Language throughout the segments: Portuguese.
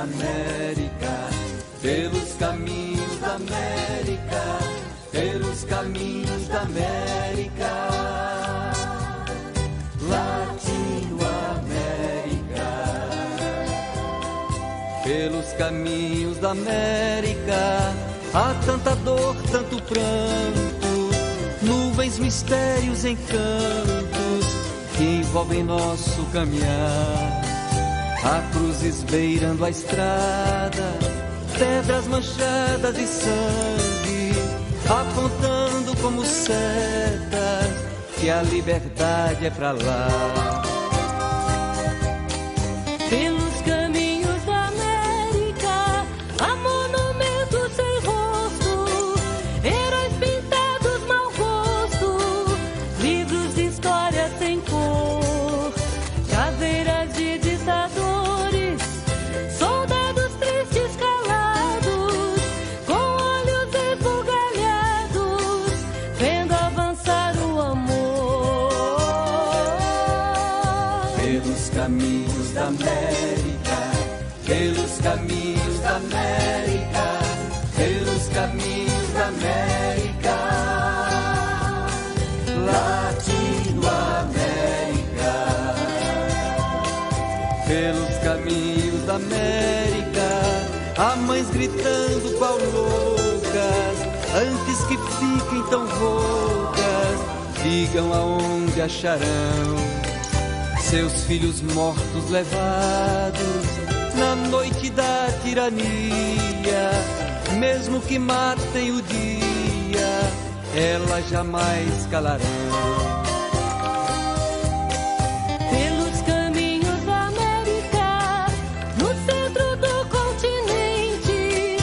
América, pelos caminhos da América, pelos caminhos da América, Latinoamérica, pelos caminhos da América, há tanta dor, tanto pranto, nuvens, mistérios, encantos que envolvem nosso caminhar. Há cruzes beirando a estrada, pedras manchadas de sangue, apontando como setas que a liberdade é pra lá. Pelos caminhos da América, há monumentos sem rosto, heróis pintados mau gosto, livros de história sem cor, caveiras de ditadores, soldados tristes calados, com olhos esbugalhados, vendo avançar o amor. Pelos caminhos da América, pelos caminhos da América, pelos caminhos da América, Latinoamérica, pelos caminhos da América, há mães gritando qual loucas, antes que fiquem tão roucas, digam aonde acharão seus filhos mortos levados na noite da tirania. Mesmo que matem o dia, elas jamais calarão. Pelos caminhos da América, no centro do continente,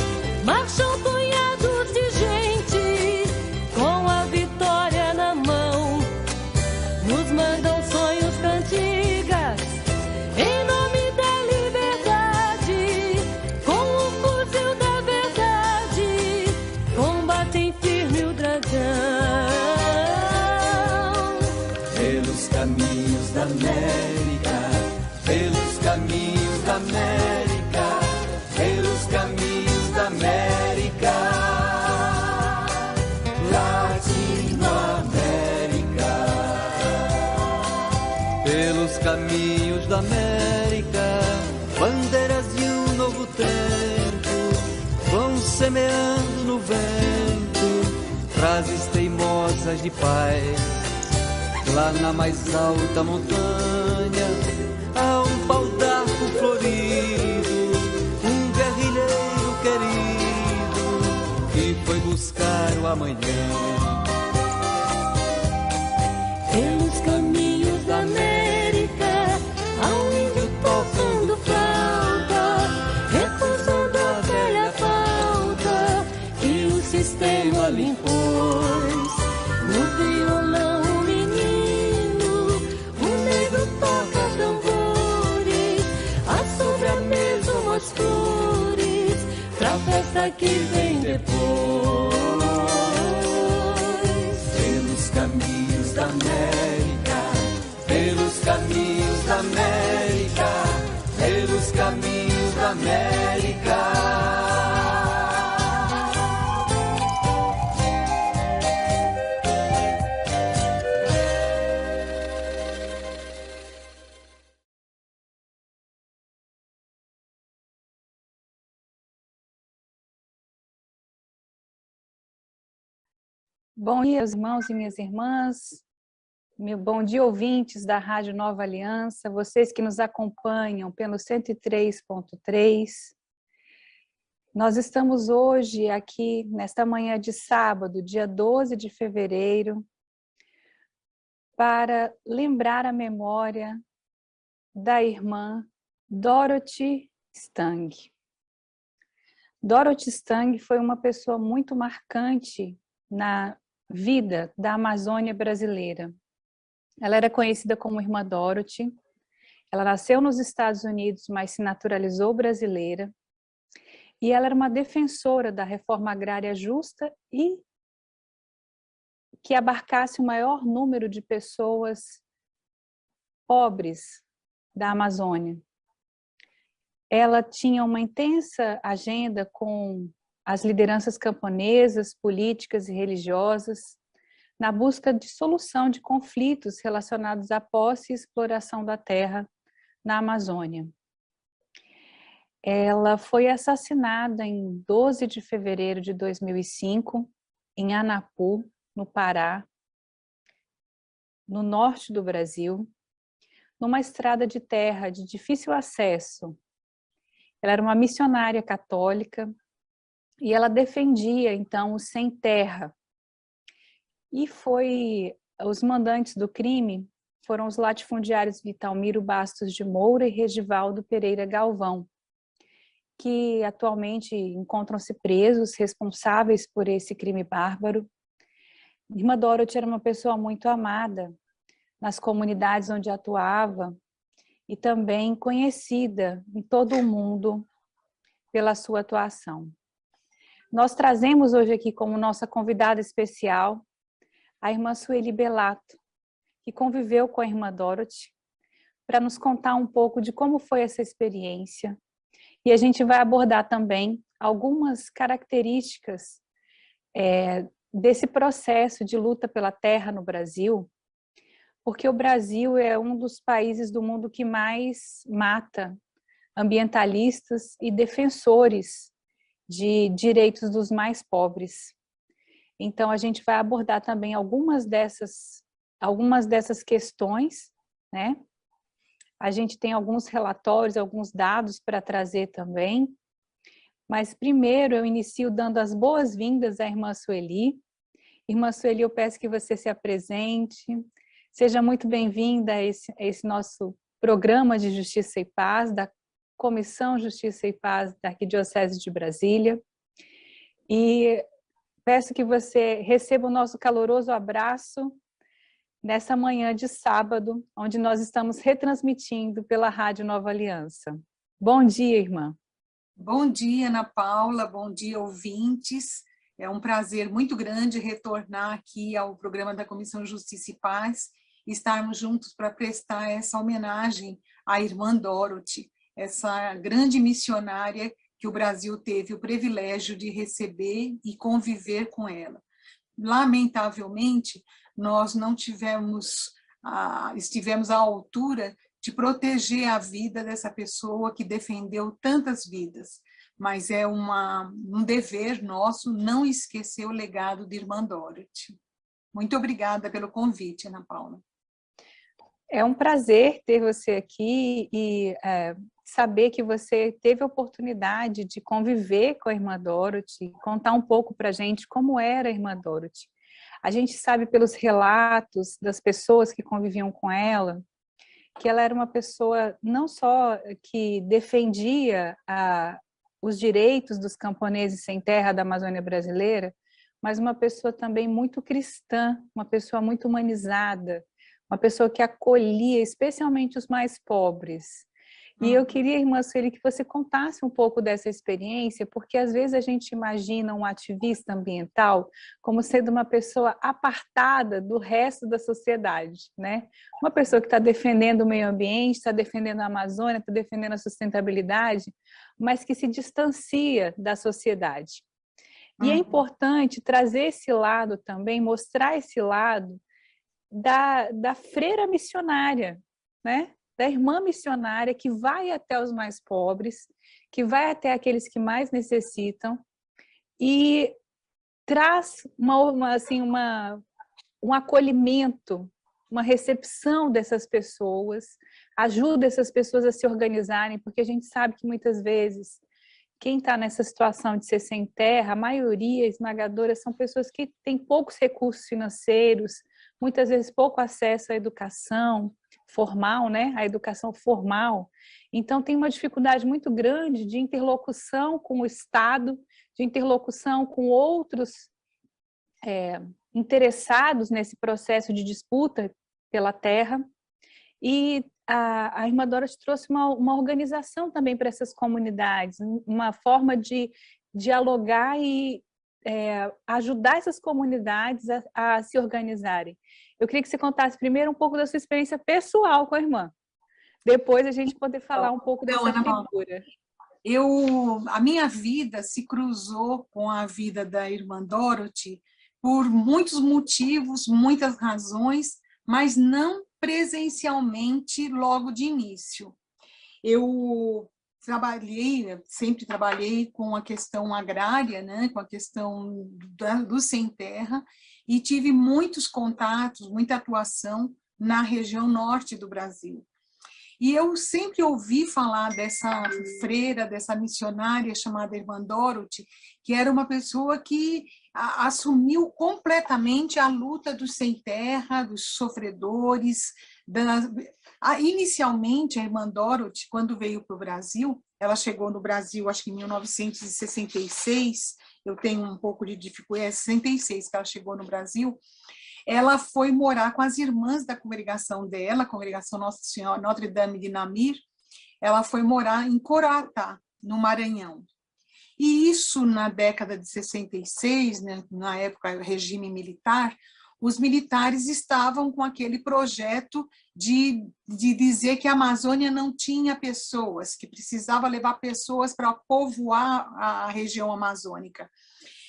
marcham punhados de gente, com a vitória na mão, nos mandam sonhos, cantigas, em nome da liberdade, com o fuzil da verdade, combatem firme o dragão. Pelos caminhos da América, pelos caminhos da América, pelos caminhos da América, Latinoamérica, pelos caminhos da América, bandeiras de um novo tempo vão semeando no vento frases teimosas de paz. Lá na mais alta montanha há um pau d'arco florido, um guerrilheiro querido que foi buscar o amanhã. Pelos caminhos da América, há um índio tocando flauta, recusando a velha falta que o sistema lhe impôs. No violão o menino, o negro toca tambores, assombra a mesa umas flores, pra festa que vem depois. Pelos caminhos da América, pelos caminhos da América, pelos caminhos da América. Bom dia, meus irmãos e minhas irmãs. Bom dia, ouvintes da Rádio Nova Aliança, vocês que nos acompanham pelo 103.3. Nós estamos hoje aqui, nesta manhã de sábado, dia 12 de fevereiro, para lembrar a memória da irmã Dorothy Stang. Dorothy Stang foi uma pessoa muito marcante na vida da Amazônia brasileira. Ela era conhecida como Irmã Dorothy. Ela nasceu nos Estados Unidos, mas se naturalizou brasileira. E ela era uma defensora da reforma agrária justa e que abarcasse o maior número de pessoas pobres da Amazônia. ela tinha uma intensa agenda com as lideranças camponesas, políticas e religiosas, na busca de solução de conflitos relacionados à posse e exploração da terra na Amazônia. Ela foi assassinada em 12 de fevereiro de 2005, em Anapu, no Pará, no norte do Brasil, numa estrada de terra de difícil acesso. Ela era uma missionária católica e ela defendia, então, os sem terra. E os mandantes do crime foram os latifundiários Vitalmiro Bastos de Moura e Regivaldo Pereira Galvão, que atualmente encontram-se presos, responsáveis por esse crime bárbaro. Irmã Dorothy era uma pessoa muito amada nas comunidades onde atuava e também conhecida em todo o mundo pela sua atuação. Nós trazemos hoje aqui como nossa convidada especial a irmã Sueli Belato, que conviveu com a irmã Dorothy, para nos contar um pouco de como foi essa experiência. E a gente vai abordar também algumas características desse processo de luta pela terra no Brasil, porque o Brasil é um dos países do mundo que mais mata ambientalistas e defensores de direitos dos mais pobres. Então, a gente vai abordar também algumas dessas questões, né? A gente tem alguns relatórios, alguns dados para trazer também, mas primeiro eu inicio dando as boas-vindas à irmã Sueli. Irmã Sueli, eu peço que você se apresente, seja muito bem-vinda a esse nosso programa de Justiça e Paz, da Comissão Justiça e Paz da Arquidiocese de Brasília, e peço que você receba o nosso caloroso abraço nessa manhã de sábado, onde nós estamos retransmitindo pela Rádio Nova Aliança. Bom dia, irmã. Bom dia, Ana Paula, bom dia, ouvintes. É um prazer muito grande retornar aqui ao programa da Comissão Justiça e Paz e estarmos juntos para prestar essa homenagem à irmã Dorothy, essa grande missionária que o Brasil teve o privilégio de receber e conviver com ela. Lamentavelmente, nós não estivemos à altura de proteger a vida dessa pessoa que defendeu tantas vidas, mas é um dever nosso não esquecer o legado de irmã Dorothy. Muito obrigada pelo convite, Ana Paula. É um prazer ter você aqui e saber que você teve a oportunidade de conviver com a irmã Dorothy, contar um pouco para a gente como era a irmã Dorothy. A gente sabe pelos relatos das pessoas que conviviam com ela, que ela era uma pessoa não só que defendia os direitos dos camponeses sem terra da Amazônia brasileira, mas uma pessoa também muito cristã, uma pessoa muito humanizada, uma pessoa que acolhia especialmente os mais pobres. E eu queria, irmã Sueli, que você contasse um pouco dessa experiência, porque às vezes a gente imagina um ativista ambiental como sendo uma pessoa apartada do resto da sociedade, né? Uma pessoa que está defendendo o meio ambiente, está defendendo a Amazônia, está defendendo a sustentabilidade, mas que se distancia da sociedade. E é importante trazer esse lado também, mostrar esse lado da freira missionária, né? Da irmã missionária que vai até os mais pobres, que vai até aqueles que mais necessitam e traz um acolhimento, uma recepção dessas pessoas, ajuda essas pessoas a se organizarem, porque a gente sabe que muitas vezes quem está nessa situação de ser sem terra, a maioria esmagadora são pessoas que têm poucos recursos financeiros, muitas vezes pouco acesso à educação formal, né? A educação formal. Então, tem uma dificuldade muito grande de interlocução com o Estado, de interlocução com outros interessados nesse processo de disputa pela terra. E a irmã Dorothy trouxe uma organização também para essas comunidades, uma forma de dialogar e ajudar essas comunidades a se organizarem. Eu queria que você contasse primeiro um pouco da sua experiência pessoal com a irmã. Depois a gente poder falar um pouco dessa figura. a minha vida se cruzou com a vida da irmã Dorothy por muitos motivos, muitas razões, mas não presencialmente logo de início. Eu sempre trabalhei com a questão agrária, né, com a questão do sem terra, e tive muitos contatos, muita atuação na região norte do Brasil. E eu sempre ouvi falar dessa freira, dessa missionária chamada Irmã Dorothy, que era uma pessoa que assumiu completamente a luta dos sem terra, dos sofredores. Inicialmente, a Irmã Dorothy, quando veio para o Brasil, ela chegou no Brasil, acho que em 1966, eu tenho um pouco de dificuldade, é 66 que ela chegou no Brasil. Ela foi morar com as irmãs da congregação dela, a congregação Nossa Senhora Notre Dame de Namur. Ela foi morar em Coroatá, no Maranhão. E isso na década de 66, né, na época do regime militar, os militares estavam com aquele projeto de dizer que a Amazônia não tinha pessoas, que precisava levar pessoas para povoar a região amazônica.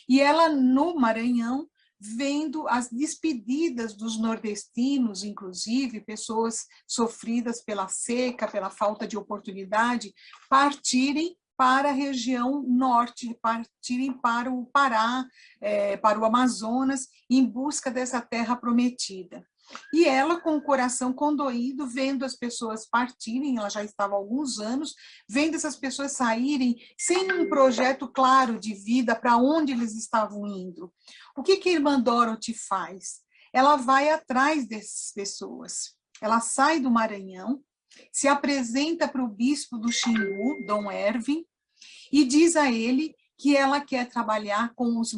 E ela, no Maranhão, vendo as despedidas dos nordestinos, inclusive pessoas sofridas pela seca, pela falta de oportunidade, partirem para a região norte, partirem para o Pará, para o Amazonas, em busca dessa terra prometida. E ela, com o coração condoído, vendo as pessoas partirem, ela já estava há alguns anos, vendo essas pessoas saírem sem um projeto claro de vida para onde eles estavam indo. O que a Irmã Dorothy faz? Ela vai atrás dessas pessoas. Ela sai do Maranhão, se apresenta para o bispo do Xingu, Dom Ervin, e diz a ele que ela quer trabalhar com os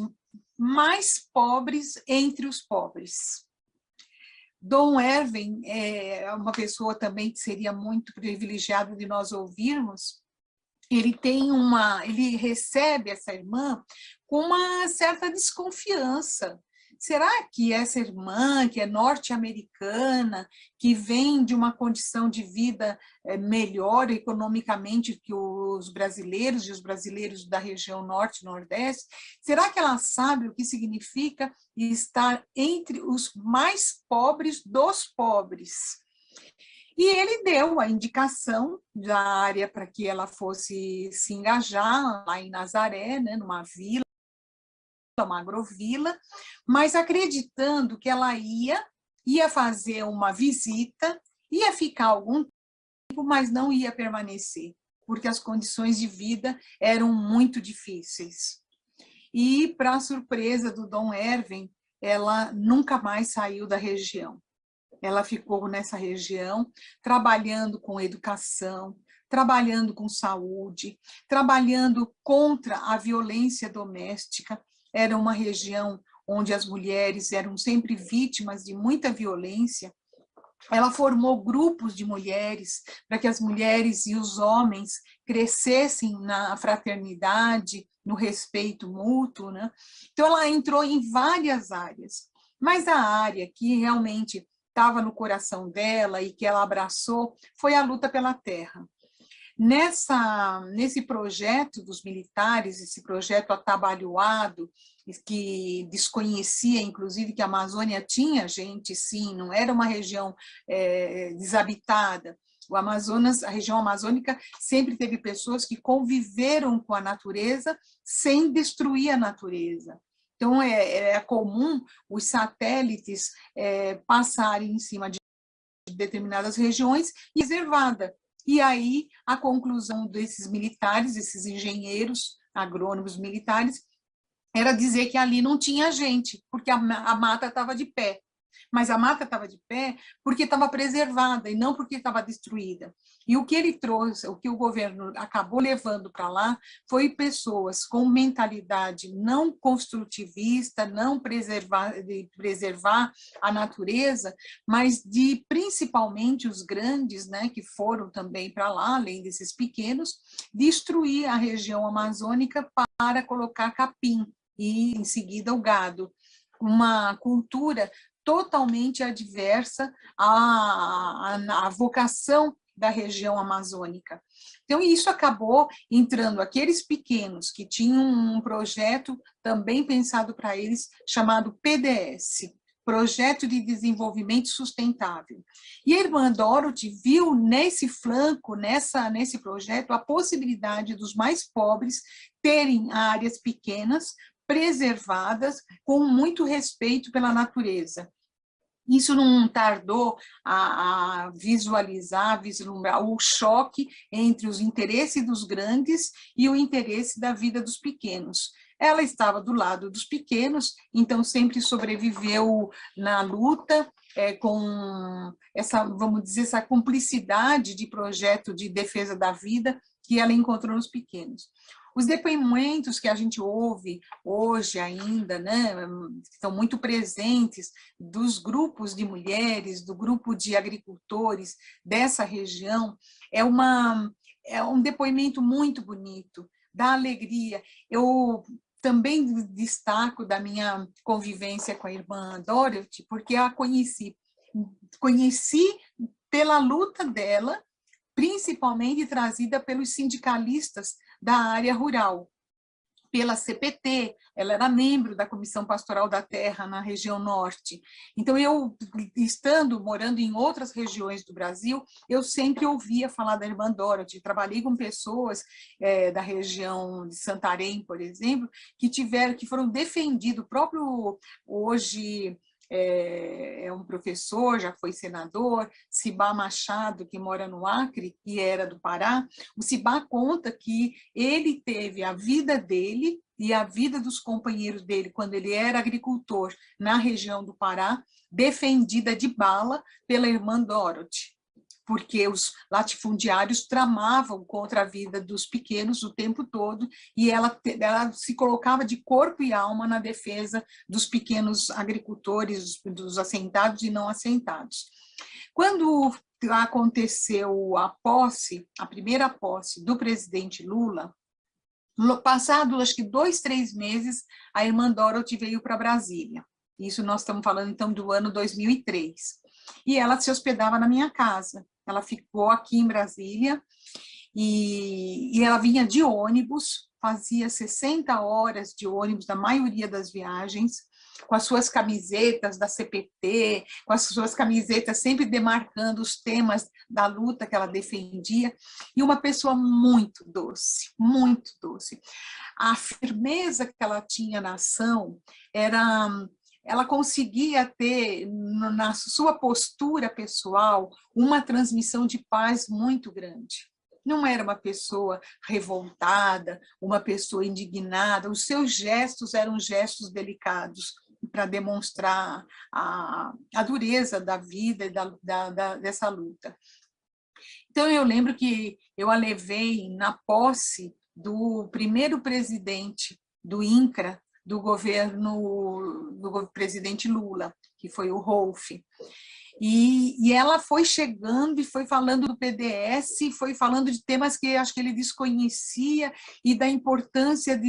mais pobres entre os pobres. Dom Ervin é uma pessoa também que seria muito privilegiada de nós ouvirmos. Ele recebe essa irmã com uma certa desconfiança. Será que essa irmã, que é norte-americana, que vem de uma condição de vida melhor economicamente que os brasileiros e os brasileiros da região norte e nordeste, será que ela sabe o que significa estar entre os mais pobres dos pobres? E ele deu a indicação da área para que ela fosse se engajar lá em Nazaré, né, numa vila, uma agrovila, mas acreditando que ela ia fazer uma visita, ia ficar algum tempo, mas não ia permanecer, porque as condições de vida eram muito difíceis. E, para surpresa do Dom Ervin, ela nunca mais saiu da região. Ela ficou nessa região, trabalhando com educação, trabalhando com saúde, trabalhando contra a violência doméstica. Era uma região onde as mulheres eram sempre vítimas de muita violência. Ela formou grupos de mulheres para que as mulheres e os homens crescessem na fraternidade, no respeito mútuo, né? Então, ela entrou em várias áreas, mas a área que realmente estava no coração dela e que ela abraçou foi a luta pela terra. Nesse projeto dos militares, esse projeto atabalhoado, que desconhecia, inclusive, que a Amazônia tinha gente, sim, não era uma região desabitada. O Amazonas, a região amazônica sempre teve pessoas que conviveram com a natureza sem destruir a natureza. Então, é comum os satélites passarem em cima de determinadas regiões e reservada. E aí, a conclusão desses militares, esses engenheiros, agrônomos militares, era dizer que ali não tinha gente, porque a mata estava de pé. Mas a mata estava de pé porque estava preservada e não porque estava destruída. E o que ele trouxe, o que o governo acabou levando para lá, foi pessoas com mentalidade não construtivista, não de preservar a natureza, mas de principalmente os grandes, né, que foram também para lá, além desses pequenos, destruir a região amazônica para colocar capim e, em seguida, o gado. Uma cultura totalmente adversa à vocação da região amazônica. Então, isso acabou entrando aqueles pequenos que tinham um projeto também pensado para eles, chamado PDS, Projeto de Desenvolvimento Sustentável. E a irmã Dorothy viu nesse flanco, nesse projeto, a possibilidade dos mais pobres terem áreas pequenas, preservadas, com muito respeito pela natureza. Isso não tardou a vislumbrar o choque entre os interesses dos grandes e o interesse da vida dos pequenos. Ela estava do lado dos pequenos, então sempre sobreviveu na luta, com essa, vamos dizer, essa cumplicidade de projeto de defesa da vida que ela encontrou nos pequenos. Os depoimentos que a gente ouve hoje ainda, né, estão muito presentes dos grupos de mulheres, do grupo de agricultores dessa região, é um depoimento muito bonito, da alegria. Eu também destaco da minha convivência com a irmã Dorothy, porque a conheci pela luta dela, principalmente trazida pelos sindicalistas da área rural, pela CPT, ela era membro da Comissão Pastoral da Terra na região norte. Então, eu, morando em outras regiões do Brasil, eu sempre ouvia falar da irmã Dorothy, trabalhei com pessoas da região de Santarém, por exemplo, que foram defendidos, o próprio, hoje, é um professor, já foi senador, Cibá Machado, que mora no Acre e era do Pará. O Cibá conta que ele teve a vida dele e a vida dos companheiros dele, quando ele era agricultor na região do Pará, defendida de bala pela irmã Dorothy, porque os latifundiários tramavam contra a vida dos pequenos o tempo todo, e ela se colocava de corpo e alma na defesa dos pequenos agricultores, dos assentados e não assentados. Quando aconteceu a primeira posse do presidente Lula, passado acho que 2, 3 meses, a irmã Dorothy veio para Brasília. Isso nós estamos falando então do ano 2003. E ela se hospedava na minha casa. Ela ficou aqui em Brasília e ela vinha de ônibus, fazia 60 horas de ônibus na maioria das viagens, com as suas camisetas da CPT, com as suas camisetas sempre demarcando os temas da luta que ela defendia, e uma pessoa muito doce, muito doce. A firmeza que ela tinha na ação ela conseguia ter, na sua postura pessoal, uma transmissão de paz muito grande. Não era uma pessoa revoltada, uma pessoa indignada, os seus gestos eram gestos delicados para demonstrar a dureza da vida e dessa luta. Então, eu lembro que eu a levei na posse do primeiro presidente do INCRA, do governo do presidente Lula, que foi o Rolf. E ela foi chegando e foi falando do PDS, foi falando de temas que acho que ele desconhecia e da importância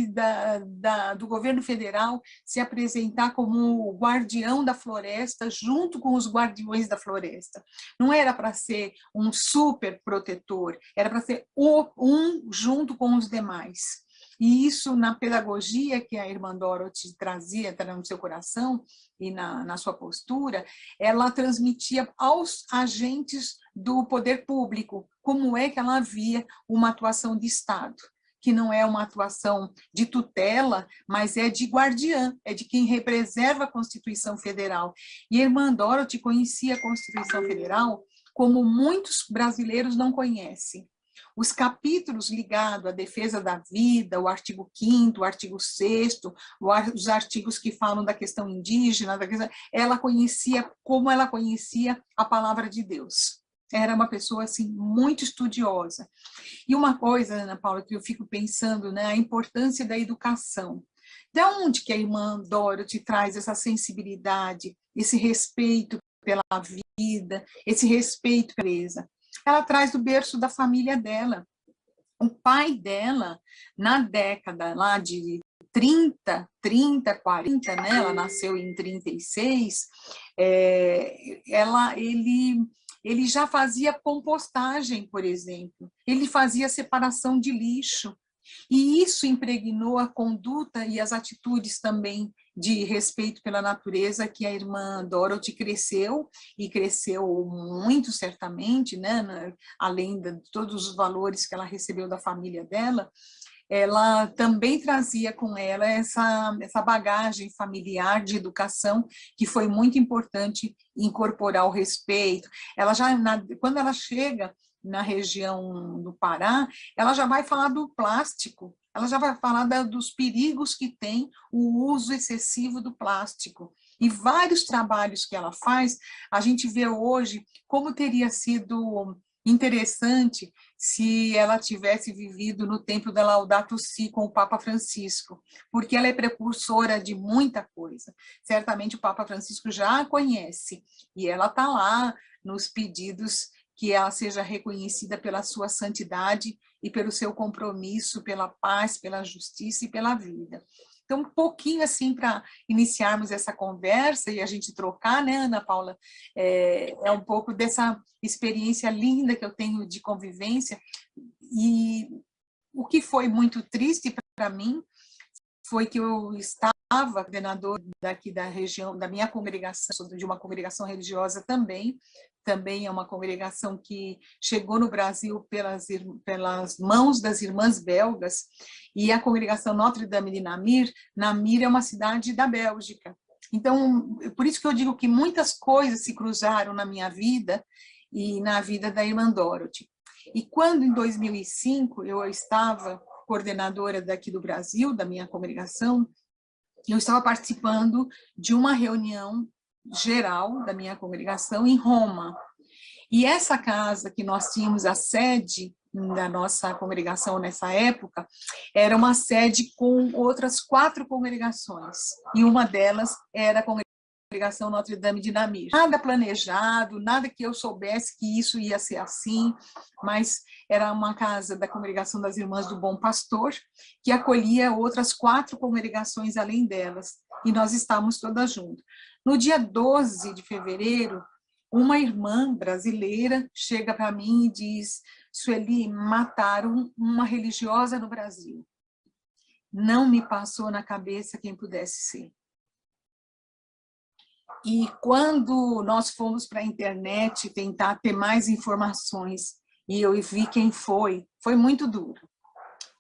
do governo federal se apresentar como o guardião da floresta junto com os guardiões da floresta. Não era para ser um super protetor, era para ser um junto com os demais. E isso, na pedagogia que a irmã Dorothy trazia no seu coração e na sua postura, ela transmitia aos agentes do poder público como é que ela via uma atuação de Estado, que não é uma atuação de tutela, mas é de guardiã, é de quem preserva a Constituição Federal. E a irmã Dorothy conhecia a Constituição Federal como muitos brasileiros não conhecem. Os capítulos ligados à defesa da vida, o artigo 5º, o artigo 6º, os artigos que falam da questão indígena, ela conhecia como ela conhecia a palavra de Deus. Era uma pessoa assim, muito estudiosa. E uma coisa, Ana Paula, que eu fico pensando, né, a importância da educação. De onde que a irmã Dorothy traz essa sensibilidade, esse respeito pela vida, esse respeito pela beleza? Ela traz do berço da família dela. O pai dela, na década lá de 30, 40, né? Ela nasceu em 36, ele já fazia compostagem, por exemplo, ele fazia separação de lixo, e isso impregnou a conduta e as atitudes também de respeito pela natureza que a irmã Dorothy cresceu, e cresceu muito certamente, né, além de todos os valores que ela recebeu da família dela. Ela também trazia com ela essa bagagem familiar de educação, que foi muito importante incorporar o respeito. Ela já, quando ela chega na região do Pará, ela já vai falar do plástico, ela já vai falar dos perigos que tem o uso excessivo do plástico. E vários trabalhos que ela faz, a gente vê hoje como teria sido interessante se ela tivesse vivido no tempo da Laudato Si com o Papa Francisco, porque ela é precursora de muita coisa. Certamente o Papa Francisco já a conhece, e ela está lá nos pedidos que ela seja reconhecida pela sua santidade e pelo seu compromisso pela paz, pela justiça e pela vida. Então, um pouquinho assim para iniciarmos essa conversa e a gente trocar, né, Ana Paula? É um pouco dessa experiência linda que eu tenho de convivência. E o que foi muito triste para mim foi que eu estava coordenador daqui da região, da minha congregação, de uma congregação religiosa também é uma congregação que chegou no Brasil pelas mãos das irmãs belgas, e a congregação Notre-Dame de Namur. Namur é uma cidade da Bélgica. Então, por isso que eu digo que muitas coisas se cruzaram na minha vida e na vida da irmã Dorothy. E quando, em 2005, eu estava coordenadora daqui do Brasil, da minha congregação, eu estava participando de uma reunião geral da minha congregação em Roma. E essa casa que nós tínhamos, a sede da nossa congregação nessa época, era uma sede com outras 4 congregações, e uma delas era a congregação Notre-Dame de Namur. Nada planejado, nada que eu soubesse que isso ia ser assim, mas era uma casa da congregação das Irmãs do Bom Pastor, que acolhia outras 4 congregações além delas, e nós estávamos todas juntas. No dia 12 de fevereiro, uma irmã brasileira chega para mim e diz: Sueli, mataram uma religiosa no Brasil. Não me passou na cabeça quem pudesse ser. E quando nós fomos para a internet tentar ter mais informações, e eu vi quem foi muito duro.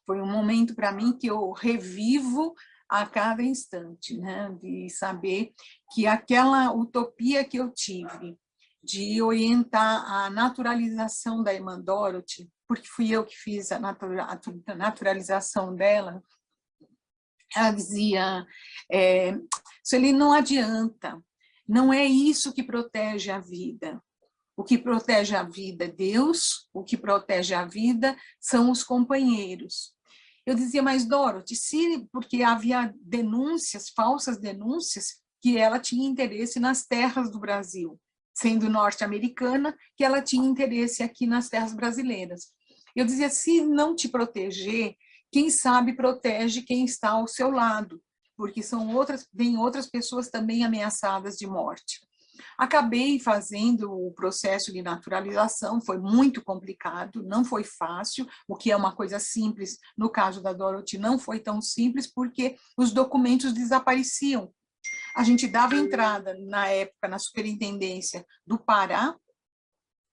Foi um momento para mim que eu revivo a cada instante, né? De saber que aquela utopia que eu tive de orientar a naturalização da irmã Dorothy, porque fui eu que fiz a naturalização dela, ela dizia, Sueli, não adianta, não é isso que protege a vida. O que protege a vida é Deus, o que protege a vida são os companheiros. Eu dizia, mas Dorothy, porque havia denúncias, falsas denúncias, que ela tinha interesse nas terras do Brasil, sendo norte-americana, que ela tinha interesse aqui nas terras brasileiras. Eu dizia, se não te proteger, quem sabe protege quem está ao seu lado, porque vem outras pessoas também ameaçadas de morte. Acabei fazendo o processo de naturalização, foi muito complicado, não foi fácil, o que é uma coisa simples, no caso da Dorothy não foi tão simples, porque os documentos desapareciam. A gente dava entrada, na época, na superintendência do Pará,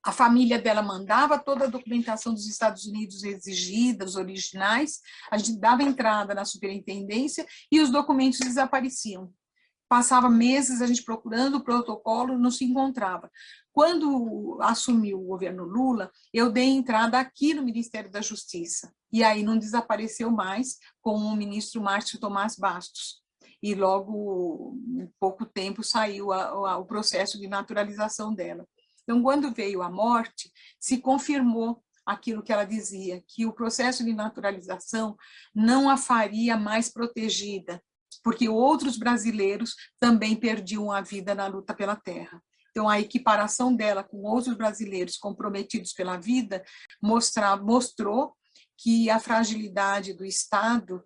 a família dela mandava toda a documentação dos Estados Unidos exigida, os originais, a gente dava entrada na superintendência e os documentos desapareciam. Passava meses a gente procurando o protocolo, não se encontrava. Quando assumiu o governo Lula, eu dei entrada aqui no Ministério da Justiça, e aí não desapareceu mais com o ministro Márcio Tomás Bastos. E logo, em pouco tempo, saiu o processo de naturalização dela. Então, quando veio a morte, se confirmou aquilo que ela dizia, que o processo de naturalização não a faria mais protegida, porque outros brasileiros também perdiam a vida na luta pela terra. Então, a equiparação dela com outros brasileiros comprometidos pela vida mostrou que a fragilidade do Estado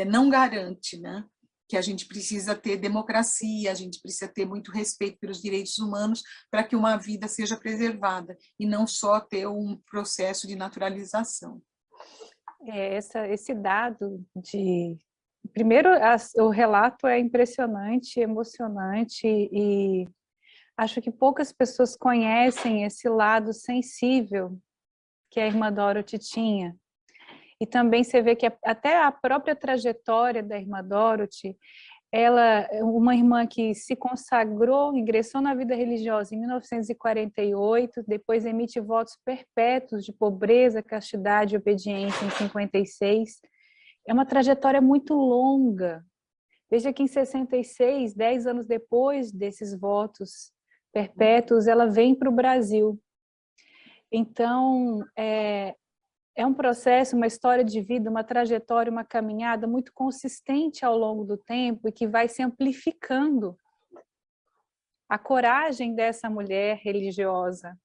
não garante, né, que a gente precisa ter democracia, a gente precisa ter muito respeito pelos direitos humanos para que uma vida seja preservada, e não só ter um processo de naturalização. Esse dado de... Primeiro, o relato é impressionante, emocionante, e acho que poucas pessoas conhecem esse lado sensível que a irmã Dorothy tinha. E também você vê que até a própria trajetória da irmã Dorothy, ela é uma irmã que se consagrou, ingressou na vida religiosa em 1948, depois emite votos perpétuos de pobreza, castidade e obediência em 56. É uma trajetória muito longa. Veja que em 66, 10 anos depois desses votos perpétuos, ela vem para o Brasil. Então, é um processo, uma história de vida, uma trajetória, uma caminhada muito consistente ao longo do tempo e que vai se amplificando. A coragem dessa mulher religiosa.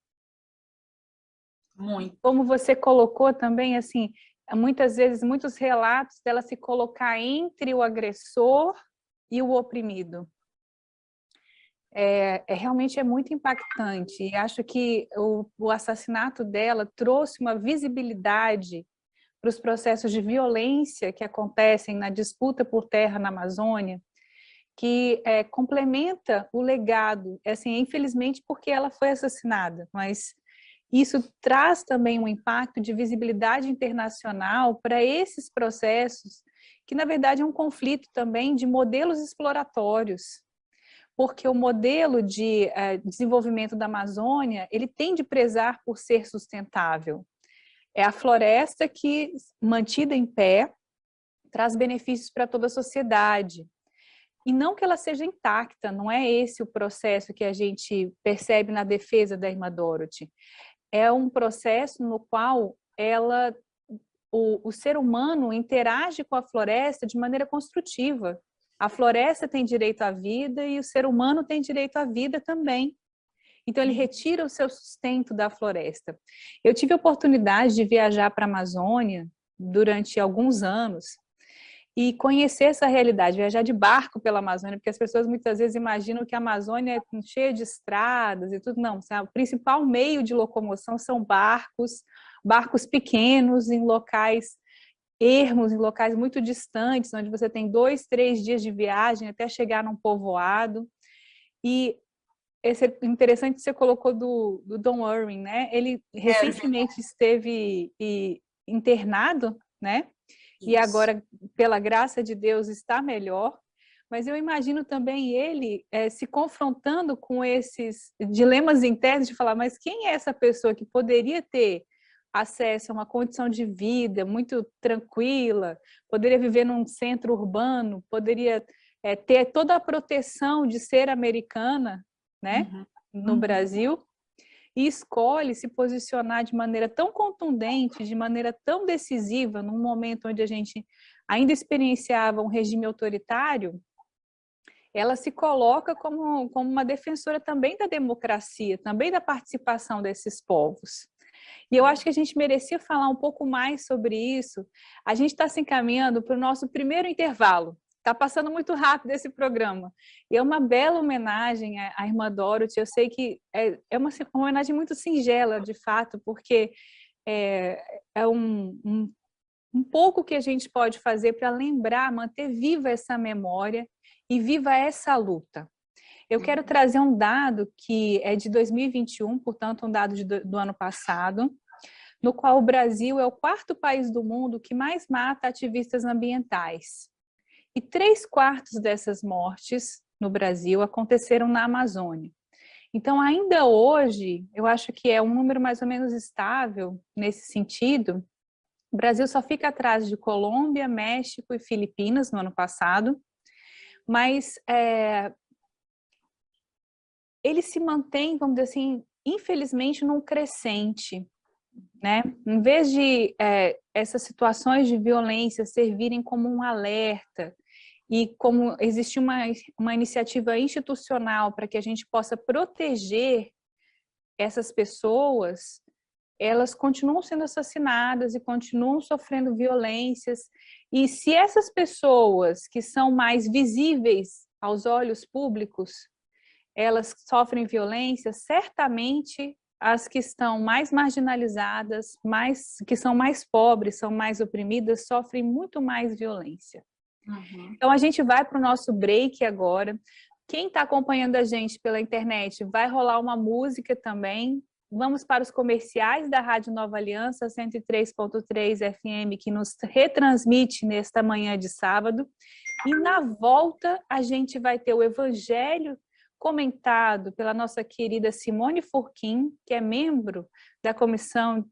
Muito. Como você colocou também, assim, muitas vezes, muitos relatos dela se colocar entre o agressor e o oprimido. Realmente é muito impactante, e acho que o assassinato dela trouxe uma visibilidade para os processos de violência que acontecem na disputa por terra na Amazônia, que complementa o legado, assim, infelizmente porque ela foi assassinada, mas isso traz também um impacto de visibilidade internacional para esses processos, que na verdade é um conflito também de modelos exploratórios, porque o modelo de desenvolvimento da Amazônia, ele tem de prezar por ser sustentável. É a floresta que, mantida em pé, traz benefícios para toda a sociedade. E não que ela seja intacta, não é esse o processo que a gente percebe na defesa da irmã Dorothy. É um processo no qual o ser humano interage com a floresta de maneira construtiva. A floresta tem direito à vida e o ser humano tem direito à vida também. Então, ele retira o seu sustento da floresta. Eu tive a oportunidade de viajar para a Amazônia durante alguns anos e conhecer essa realidade, viajar de barco pela Amazônia, porque as pessoas muitas vezes imaginam que a Amazônia é cheia de estradas e tudo. Não, o principal meio de locomoção são barcos pequenos em locais ermos, em locais muito distantes, onde você tem 2, 3 dias de viagem até chegar num povoado. E esse é interessante que você colocou do Don Irwin, né? Ele recentemente esteve internado, né? Isso. E agora, pela graça de Deus, está melhor. Mas eu imagino também ele se confrontando com esses dilemas internos de falar, mas quem é essa pessoa que poderia ter acesso a uma condição de vida muito tranquila, poderia viver num centro urbano, poderia ter toda a proteção de ser americana, né, no Brasil, e escolhe se posicionar de maneira tão contundente, de maneira tão decisiva, num momento onde a gente ainda experienciava um regime autoritário. Ela se coloca como uma defensora também da democracia, também da participação desses povos. E eu acho que a gente merecia falar um pouco mais sobre isso. A gente está se encaminhando para o nosso primeiro intervalo. Está passando muito rápido esse programa. E é uma bela homenagem à irmã Dorothy. Eu sei que é uma homenagem muito singela, de fato, porque é um pouco que a gente pode fazer para lembrar, manter viva essa memória e viva essa luta. Eu quero trazer um dado que é de 2021, portanto, um dado do ano passado, no qual o Brasil é o 4º país do mundo que mais mata ativistas ambientais. E 3/4 dessas mortes no Brasil aconteceram na Amazônia. Então, ainda hoje, eu acho que é um número mais ou menos estável nesse sentido. O Brasil só fica atrás de Colômbia, México e Filipinas no ano passado, mas ele se mantém, vamos dizer assim, infelizmente, num crescente, né? Em vez de essas situações de violência servirem como um alerta e como existir uma iniciativa institucional para que a gente possa proteger essas pessoas, elas continuam sendo assassinadas e continuam sofrendo violências. E se essas pessoas que são mais visíveis aos olhos públicos, elas sofrem violência, certamente as que estão mais marginalizadas, que são mais pobres, são mais oprimidas, sofrem muito mais violência. Então, a gente vai para o nosso break agora. Quem está acompanhando a gente pela internet, vai rolar uma música também. Vamos para os comerciais da Rádio Nova Aliança, 103.3 FM, que nos retransmite nesta manhã de sábado. E na volta, a gente vai ter o Evangelho comentado pela nossa querida Simone Furquim, que é membro da Comissão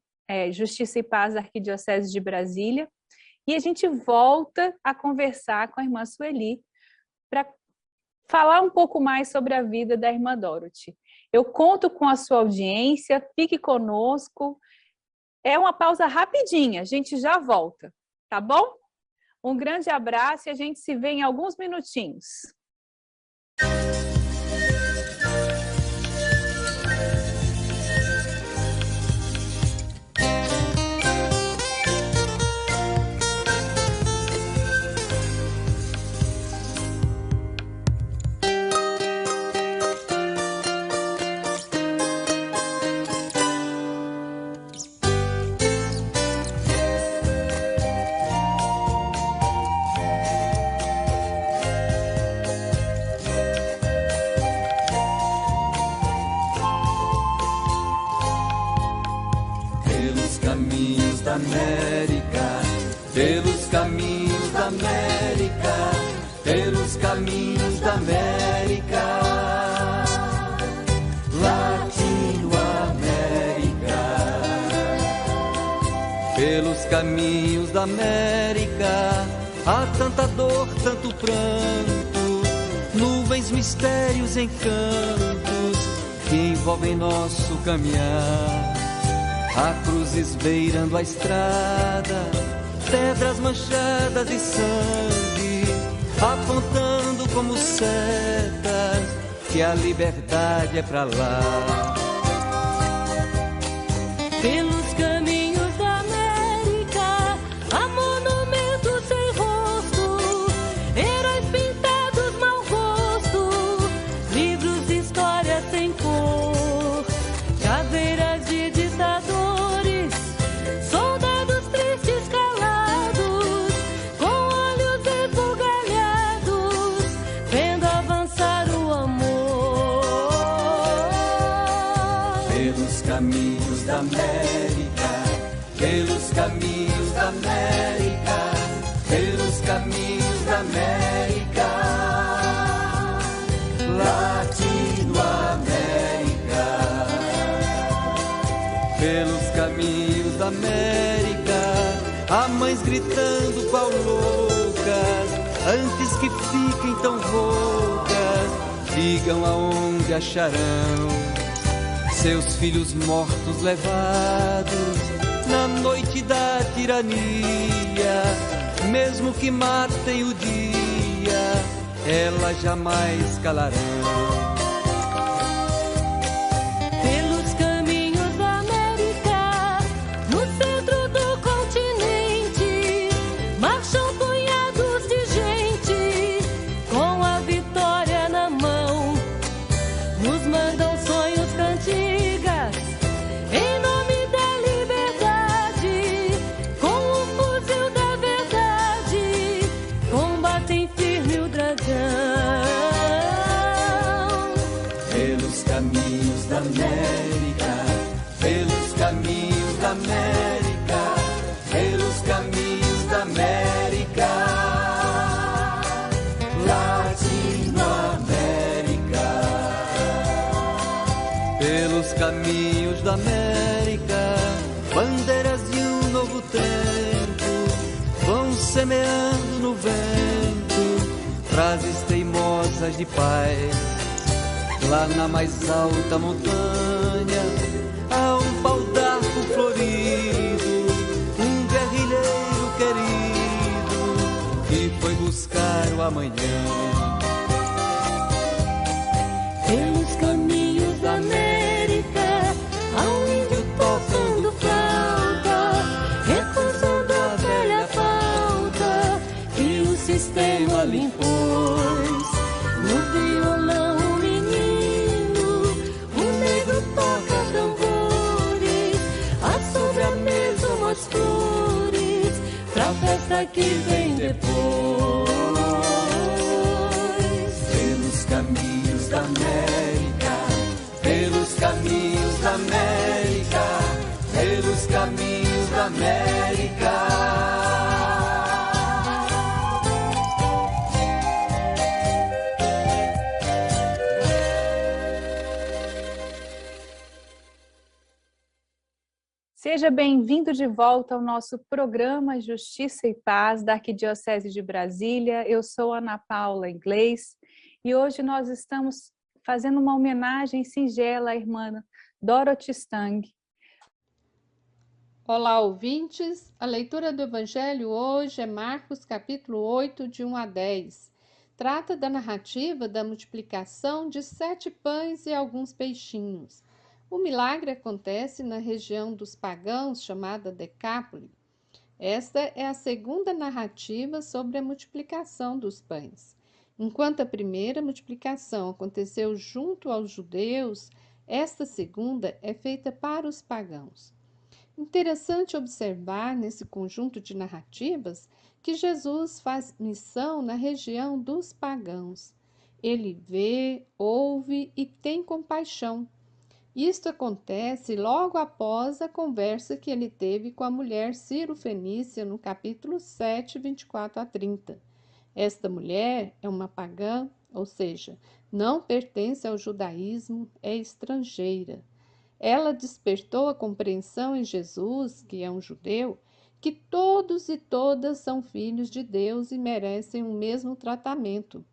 Justiça e Paz da Arquidiocese de Brasília. E a gente volta a conversar com a irmã Sueli para falar um pouco mais sobre a vida da irmã Dorothy. Eu conto com a sua audiência, fique conosco. É uma pausa rapidinha, a gente já volta, tá bom? Um grande abraço e a gente se vê em alguns minutinhos. América, pelos caminhos da América, pelos caminhos da América, Latinoamérica, pelos caminhos da América, há tanta dor, tanto pranto, nuvens, mistérios, encantos que envolvem nosso caminhar. Há cruzes beirando a estrada, pedras manchadas de sangue, apontando como setas que a liberdade é pra lá. Pelos caminhos da América, há monumentos sem rosto, heróis pintados mau gosto, livros de história sem cor, caveiras de ditadores, soldados tristes calados, com olhos esbugalhados, vendo avançar o amor. Pelos caminhos da América, pelos caminhos da América, pelos caminhos da América, Latinoamérica, pelos caminhos da América, há mães gritando qual loucas, antes que fiquem tão roucas, digam aonde acharão seus filhos mortos levados na noite da tirania. Mesmo que matem o dia, elas jamais calarão. Pelos caminhos da América, no centro do continente, marcham punhados de gente, com a vitória na mão, nos mandam sonhos, cantigas, em nome da liberdade, com o fuzil da verdade, combatem firme o dragão. Pelos caminhos da América, pelos caminhos da América, pelos caminhos da América, Latinoamérica, pelos caminhos da América, bandeiras de um novo tempo vão semeando no vento frases teimosas de paz. Lá na mais alta montanha há um pau-d'arco florido, um guerrilheiro querido que foi buscar o amanhã. Pelos caminhos da América, há um índio tocando ele impôs. No violão o menino, o negro toca tambores, sobre a mesa umas flores, pra festa que vem depois. Pelos caminhos da América, pelos caminhos da América, pelos caminhos da América. Seja bem-vindo de volta ao nosso programa Justiça e Paz da Arquidiocese de Brasília. Eu sou Ana Paula Inglês e hoje nós estamos fazendo uma homenagem singela à irmã Dorothy Stang. Olá, ouvintes! A leitura do Evangelho hoje é Marcos capítulo 8, de 1 a 10. Trata da narrativa da multiplicação de 7 pães e alguns peixinhos. O milagre acontece na região dos pagãos, chamada Decápole. Esta é a segunda narrativa sobre a multiplicação dos pães. Enquanto a primeira multiplicação aconteceu junto aos judeus, esta segunda é feita para os pagãos. Interessante observar nesse conjunto de narrativas que Jesus faz missão na região dos pagãos. Ele vê, ouve e tem compaixão. Isto acontece logo após a conversa que ele teve com a mulher Ciro-Fenícia no capítulo 7, 24 a 30. Esta mulher é uma pagã, ou seja, não pertence ao judaísmo, é estrangeira. Ela despertou a compreensão em Jesus, que é um judeu, que todos e todas são filhos de Deus e merecem o mesmo tratamento.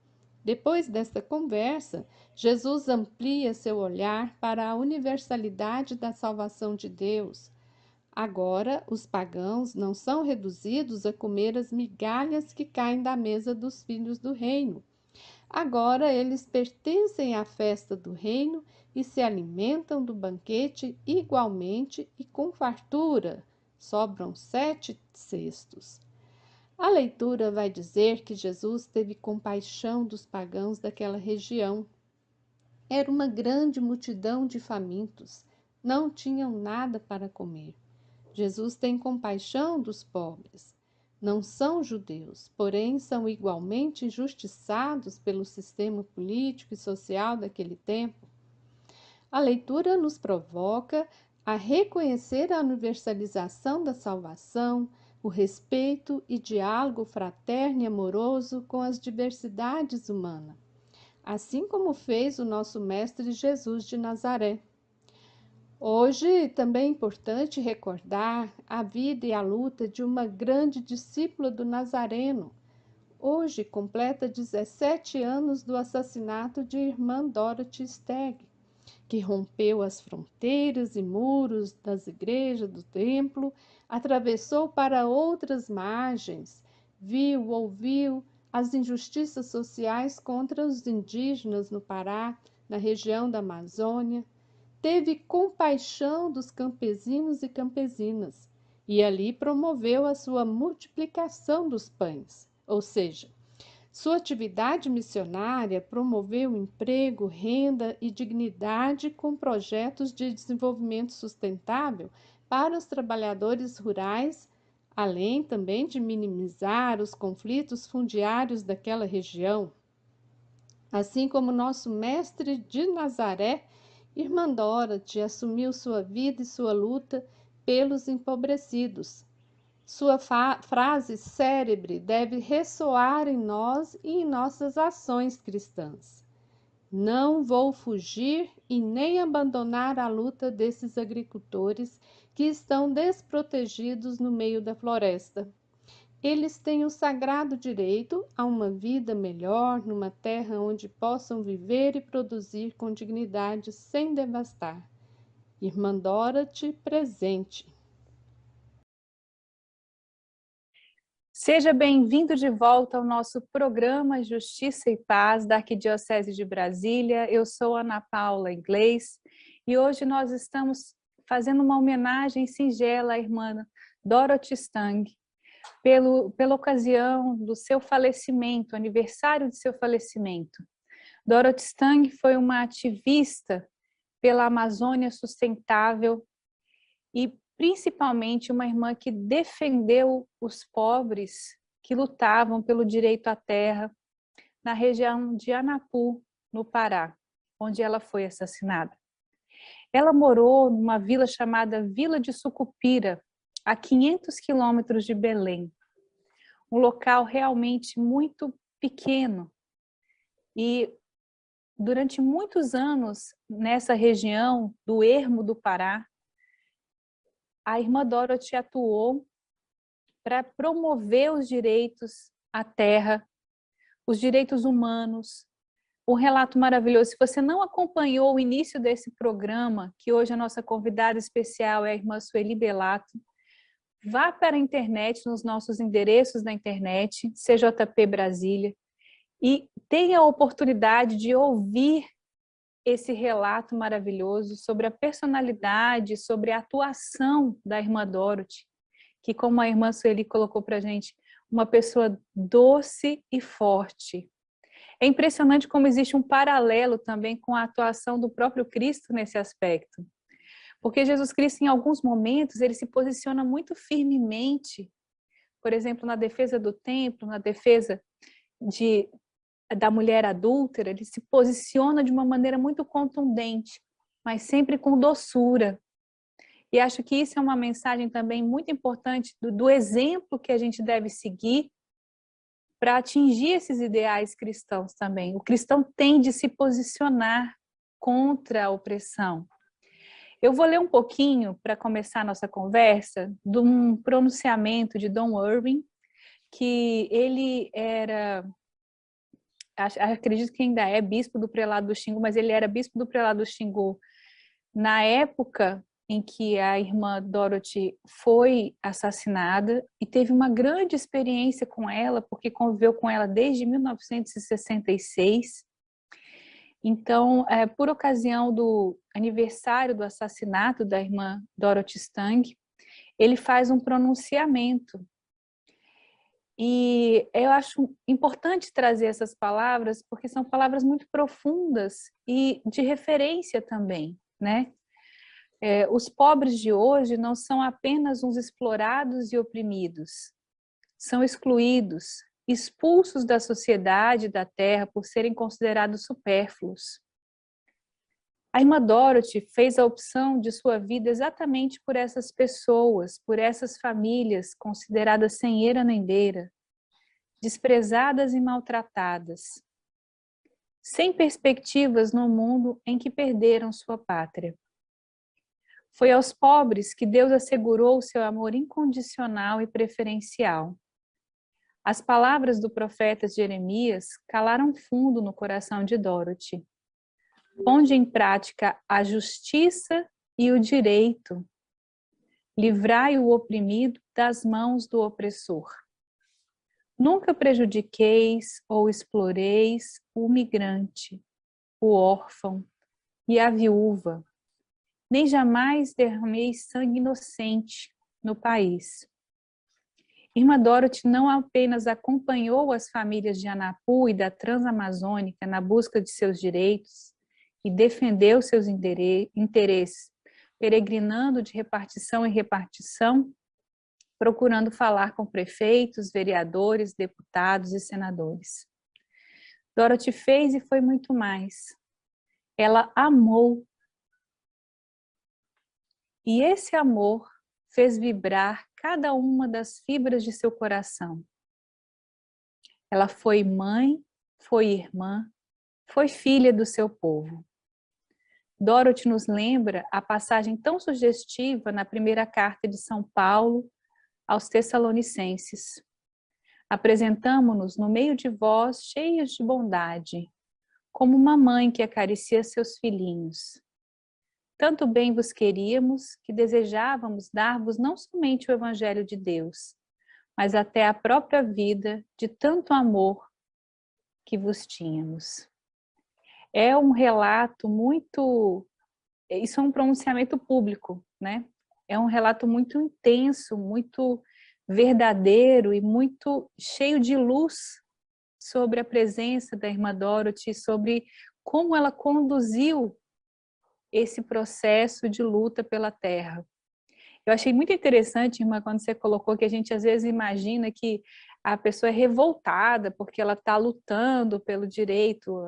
Depois desta conversa, Jesus amplia seu olhar para a universalidade da salvação de Deus. Agora, os pagãos não são reduzidos a comer as migalhas que caem da mesa dos filhos do reino. Agora, eles pertencem à festa do reino e se alimentam do banquete igualmente e com fartura. Sobram 7 cestos. A leitura vai dizer que Jesus teve compaixão dos pagãos daquela região. Era uma grande multidão de famintos, não tinham nada para comer. Jesus tem compaixão dos pobres. Não são judeus, porém são igualmente injustiçados pelo sistema político e social daquele tempo. A leitura nos provoca a reconhecer a universalização da salvação, o respeito e diálogo fraterno e amoroso com as diversidades humanas, assim como fez o nosso Mestre Jesus de Nazaré. Hoje também é importante recordar a vida e a luta de uma grande discípula do Nazareno. Hoje completa 17 anos do assassinato de irmã Dorothy Stang, que rompeu as fronteiras e muros das igrejas do templo, atravessou para outras margens, viu, ouviu as injustiças sociais contra os indígenas no Pará, na região da Amazônia, teve compaixão dos campesinos e campesinas e ali promoveu a sua multiplicação dos pães, ou seja, sua atividade missionária promoveu emprego, renda e dignidade com projetos de desenvolvimento sustentável para os trabalhadores rurais, além também de minimizar os conflitos fundiários daquela região. Assim como nosso mestre de Nazaré, irmã Dorothy assumiu sua vida e sua luta pelos empobrecidos. Sua frase célebre deve ressoar em nós e em nossas ações cristãs. Não vou fugir e nem abandonar a luta desses agricultores que estão desprotegidos no meio da floresta. Eles têm o sagrado direito a uma vida melhor numa terra onde possam viver e produzir com dignidade sem devastar. Irmã Dorothy, presente. Seja bem-vindo de volta ao nosso programa Justiça e Paz da Arquidiocese de Brasília. Eu sou Ana Paula Inglês e hoje nós estamos fazendo uma homenagem singela à irmã Dorothy Stang. pela ocasião do seu falecimento, aniversário de seu falecimento. Dorothy Stang foi uma ativista pela Amazônia sustentável e principalmente uma irmã que defendeu os pobres que lutavam pelo direito à terra na região de Anapu, no Pará, onde ela foi assassinada. Ela morou numa vila chamada Vila de Sucupira, a 500 quilômetros de Belém, um local realmente muito pequeno. E durante muitos anos, nessa região do ermo do Pará, a irmã Dorothy atuou para promover os direitos à terra, os direitos humanos. Um relato maravilhoso. Se você não acompanhou o início desse programa, que hoje a nossa convidada especial é a irmã Sueli Belato, vá para a internet, nos nossos endereços na internet, CJP Brasília, e tenha a oportunidade de ouvir esse relato maravilhoso sobre a personalidade, sobre a atuação da irmã Dorothy, que, como a irmã Sueli colocou para a gente, uma pessoa doce e forte. É impressionante como existe um paralelo também com a atuação do próprio Cristo nesse aspecto. Porque Jesus Cristo, em alguns momentos, ele se posiciona muito firmemente, por exemplo, na defesa do templo, na defesa da mulher adúltera, ele se posiciona de uma maneira muito contundente, mas sempre com doçura. E acho que isso é uma mensagem também muito importante do exemplo que a gente deve seguir para atingir esses ideais cristãos também. O cristão tem de se posicionar contra a opressão. Eu vou ler um pouquinho, para começar a nossa conversa, de um pronunciamento de Dom Irving, que ele era, acredito que ainda é bispo do prelado do Xingu, mas ele era bispo do prelado do Xingu na época em que a irmã Dorothy foi assassinada e teve uma grande experiência com ela, porque conviveu com ela desde 1966. Então, por ocasião do aniversário do assassinato da irmã Dorothy Stang, ele faz um pronunciamento. E eu acho importante trazer essas palavras, porque são palavras muito profundas e de referência também, né? Os pobres de hoje não são apenas uns explorados e oprimidos, são excluídos, expulsos da sociedade e da terra por serem considerados supérfluos. A irmã Dorothy fez a opção de sua vida exatamente por essas pessoas, por essas famílias consideradas sem eira nem beira, desprezadas e maltratadas, sem perspectivas no mundo em que perderam sua pátria. Foi aos pobres que Deus assegurou o seu amor incondicional e preferencial. As palavras do profeta Jeremias calaram fundo no coração de Dorothy. Ponde em prática a justiça e o direito. Livrai o oprimido das mãos do opressor. Nunca prejudiqueis ou exploreis o migrante, o órfão e a viúva, nem jamais derrameis sangue inocente no país. Irmã Dorothy não apenas acompanhou as famílias de Anapu e da Transamazônica na busca de seus direitos e defendeu seus interesses, peregrinando de repartição em repartição, procurando falar com prefeitos, vereadores, deputados e senadores. Dorothy fez e foi muito mais. Ela amou. E esse amor fez vibrar cada uma das fibras de seu coração. Ela foi mãe, foi irmã, foi filha do seu povo. Dorothy nos lembra a passagem tão sugestiva na primeira carta de São Paulo aos Tessalonicenses. Apresentamo-nos no meio de vós cheios de bondade, como uma mãe que acaricia seus filhinhos. Tanto bem vos queríamos que desejávamos dar-vos não somente o Evangelho de Deus, mas até a própria vida de tanto amor que vos tínhamos. É um relato muito... Isso é um pronunciamento público, né? É um relato muito intenso, muito verdadeiro e muito cheio de luz sobre a presença da irmã Dorothy, sobre como ela conduziu esse processo de luta pela terra. Eu achei muito interessante, irmã, quando você colocou que a gente às vezes imagina que a pessoa é revoltada porque ela está lutando pelo direito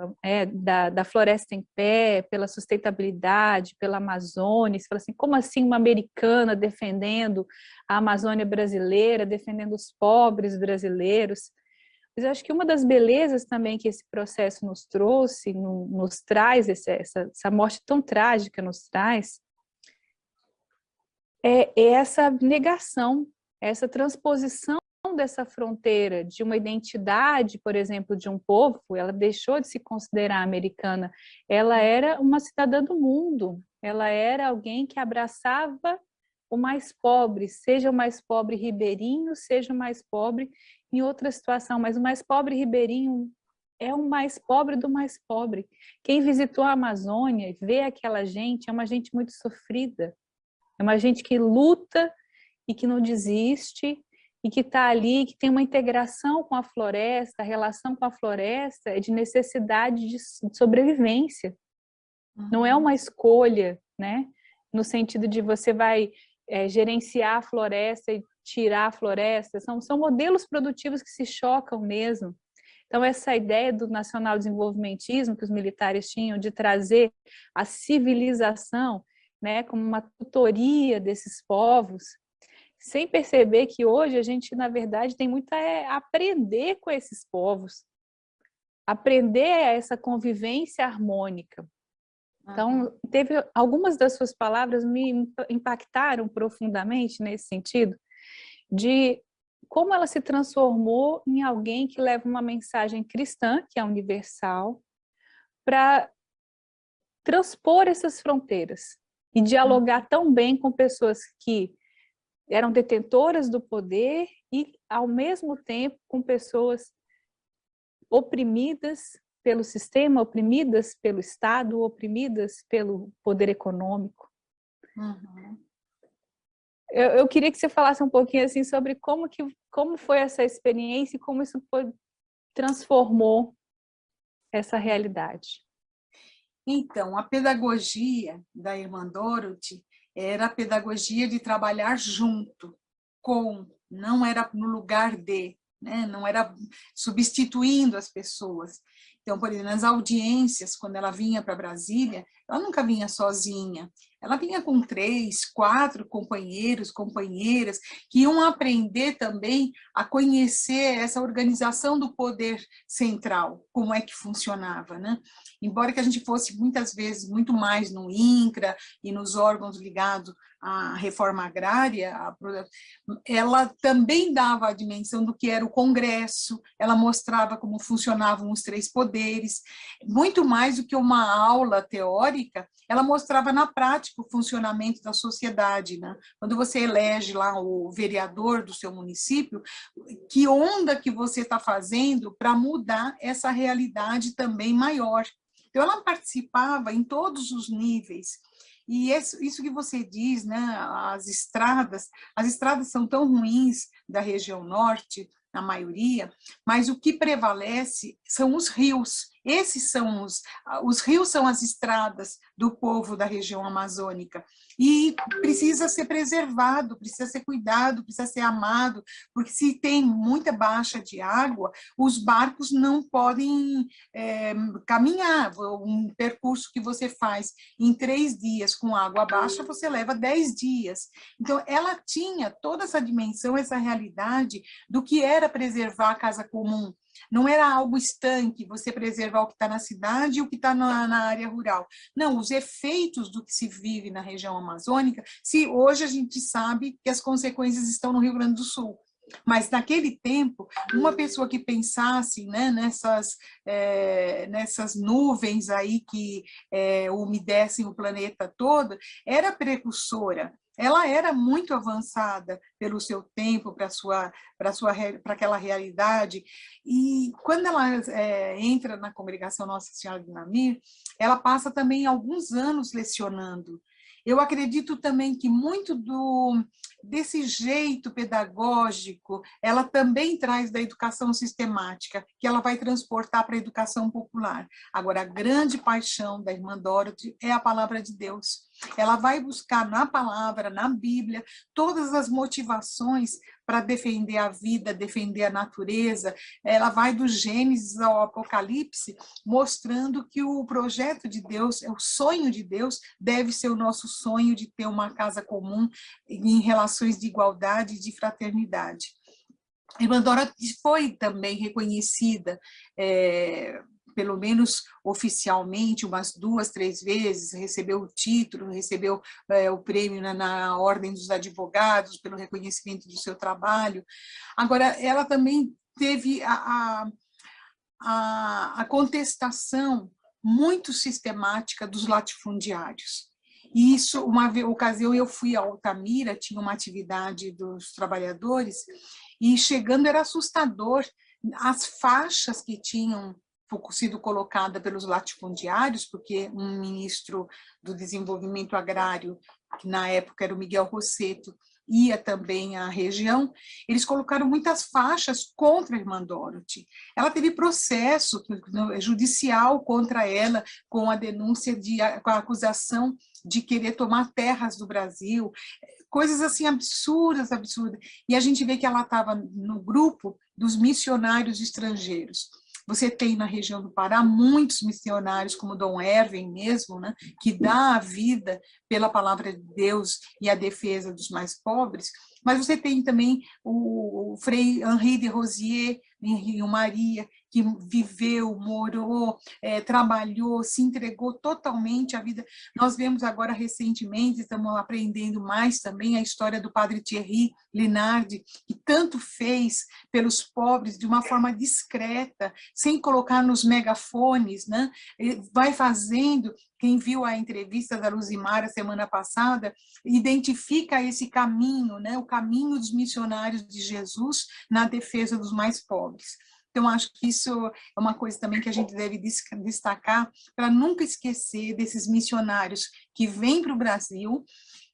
da floresta em pé, pela sustentabilidade, pela Amazônia. Você fala assim, como assim uma americana defendendo a Amazônia brasileira, defendendo os pobres brasileiros? Mas eu acho que uma das belezas também que esse processo nos trouxe, nos traz, essa morte tão trágica nos traz, é essa negação, essa transposição dessa fronteira de uma identidade, por exemplo, de um povo. Ela deixou de se considerar americana, ela era uma cidadã do mundo, ela era alguém que abraçava o mais pobre, seja o mais pobre ribeirinho, seja o mais pobre em outra situação, mas o mais pobre ribeirinho é o mais pobre do mais pobre. Quem visitou a Amazônia e vê aquela gente, é uma gente muito sofrida, é uma gente que luta e que não desiste, e que está ali, que tem uma integração com a floresta, a relação com a floresta é de necessidade de sobrevivência. Não é uma escolha, né? No sentido de você vai gerenciar a floresta e tirar a floresta, são modelos produtivos que se chocam mesmo. Então, essa ideia do nacional desenvolvimentismo que os militares tinham de trazer a civilização, né, como uma tutoria desses povos, sem perceber que hoje a gente, na verdade, tem muito a aprender com esses povos, aprender essa convivência harmônica. Então, teve algumas das suas palavras me impactaram profundamente nesse sentido, de como ela se transformou em alguém que leva uma mensagem cristã, que é universal, para transpor essas fronteiras e dialogar tão bem com pessoas que eram detentoras do poder e, ao mesmo tempo, com pessoas oprimidas pelo sistema, oprimidas pelo Estado, oprimidas pelo poder econômico. Eu queria que você falasse um pouquinho assim sobre como foi essa experiência e como isso transformou essa realidade. Então, a pedagogia da irmã Dorothy era a pedagogia de trabalhar junto, não era no lugar de, né? Não era substituindo as pessoas. Então, por exemplo, nas audiências, quando ela vinha para Brasília, ela nunca vinha sozinha, ela vinha com 3, 4 companheiros, companheiras, que iam aprender também a conhecer essa organização do poder central, como é que funcionava, né? Embora que a gente fosse muitas vezes muito mais no INCRA e nos órgãos ligados à reforma agrária, ela também dava a dimensão do que era o Congresso, ela mostrava como funcionavam os 3 poderes, muito mais do que uma aula teórica, ela mostrava na prática o funcionamento da sociedade, né? Quando você elege lá o vereador do seu município, que onda que você está fazendo para mudar essa realidade também maior. Então, ela participava em todos os níveis. E isso que você diz, né, as estradas são tão ruins da região norte, na maioria, mas o que prevalece são os rios. Esses são os rios são as estradas do povo da região amazônica. E precisa ser preservado, precisa ser cuidado, precisa ser amado, porque se tem muita baixa de água, os barcos não podem caminhar. Um percurso que você faz em 3 dias com água baixa, você leva 10 dias. Então, ela tinha toda essa dimensão, essa realidade do que era preservar a casa comum. Não era algo estanque, você preservar o que está na cidade e o que está na área rural. Não, os efeitos do que se vive na região amazônica, se hoje a gente sabe que as consequências estão no Rio Grande do Sul. Mas, naquele tempo, uma pessoa que pensasse, né, nessas nuvens aí que umedecem o planeta todo, era precursora. Ela era muito avançada pelo seu tempo, para aquela realidade. E quando ela entra na congregação Nossa Senhora de Namir, ela passa também alguns anos lecionando. Eu acredito também que muito desse jeito pedagógico, ela também traz da educação sistemática, que ela vai transportar para a educação popular. Agora, a grande paixão da irmã Dorothy é a palavra de Deus. Ela vai buscar na palavra, na Bíblia, todas as motivações para defender a vida, defender a natureza. Ela vai do Gênesis ao Apocalipse, mostrando que o projeto de Deus, o sonho de Deus, deve ser o nosso sonho de ter uma casa comum em relações de igualdade e de fraternidade. A irmã Dorothy foi também reconhecida, pelo menos oficialmente, umas 2, 3 vezes, recebeu o título, recebeu o prêmio na Ordem dos Advogados, pelo reconhecimento do seu trabalho. Agora, ela também teve a contestação muito sistemática dos latifundiários. E isso, uma ocasião, eu fui a Altamira, tinha uma atividade dos trabalhadores, e chegando era assustador as faixas que tinham sido colocada pelos latifundiários, porque um ministro do desenvolvimento agrário, que na época era o Miguel Rosseto, ia também à região, eles colocaram muitas faixas contra a irmã Dorothy. Ela teve processo judicial contra ela, com a denúncia, com a acusação de querer tomar terras do Brasil, coisas assim absurdas. E a gente vê que ela estava no grupo dos missionários estrangeiros. Você tem na região do Pará muitos missionários, como Dom Erwin mesmo, né, que dá a vida pela palavra de Deus e a defesa dos mais pobres, mas você tem também o Frei Henri de Rosier, em Rio Maria, que viveu, morou, trabalhou, se entregou totalmente à vida. Nós vemos agora recentemente, estamos aprendendo mais também a história do padre Thierry Linardi, que tanto fez pelos pobres de uma forma discreta, sem colocar nos megafones, né? Vai fazendo. Quem viu a entrevista da Luzimara semana passada, identifica esse caminho, né? O caminho dos missionários de Jesus na defesa dos mais pobres. Então, acho que isso é uma coisa também que a gente deve destacar, para nunca esquecer desses missionários que vêm para o Brasil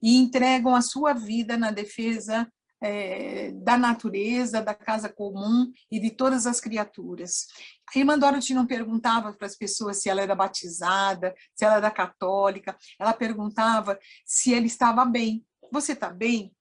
e entregam a sua vida na defesa da natureza, da casa comum e de todas as criaturas. A irmã Dorothy não perguntava para as pessoas se ela era batizada, se ela era católica, ela perguntava se ele estava bem. Você está bem?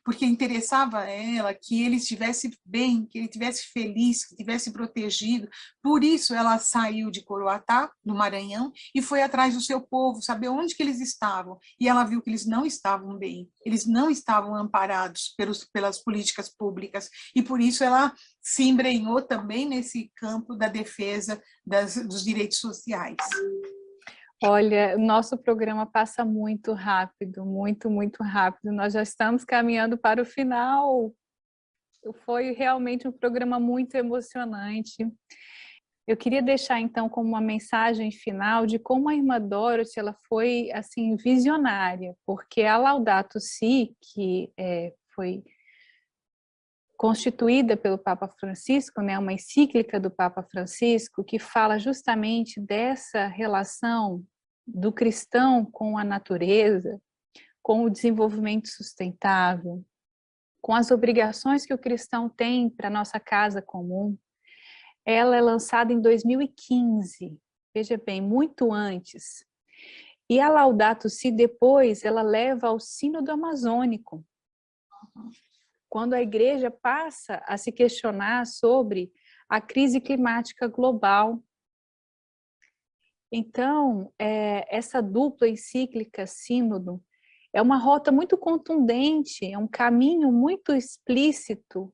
Porque interessava a ela que ele estivesse bem, que ele estivesse feliz, que estivesse protegido. Por isso ela saiu de Coroatá, no Maranhão, e foi atrás do seu povo, saber onde que eles estavam. E ela viu que eles não estavam bem, eles não estavam amparados pelas políticas públicas. E por isso ela se embrenhou também nesse campo da defesa dos direitos sociais. Olha, o nosso programa passa muito rápido, muito, muito rápido. Nós já estamos caminhando para o final. Foi realmente um programa muito emocionante. Eu queria deixar, então, como uma mensagem final de como a irmã Dorothy ela foi assim, visionária, porque a Laudato Si, que foi constituída pelo Papa Francisco, né, uma encíclica do Papa Francisco, que fala justamente dessa relação do cristão com a natureza, com o desenvolvimento sustentável, com as obrigações que o cristão tem para a nossa casa comum. Ela é lançada em 2015, veja bem, muito antes. E a Laudato Si depois, ela leva ao Sínodo Amazônico, quando a igreja passa a se questionar sobre a crise climática global. Então, essa dupla encíclica sínodo é uma rota muito contundente, é um caminho muito explícito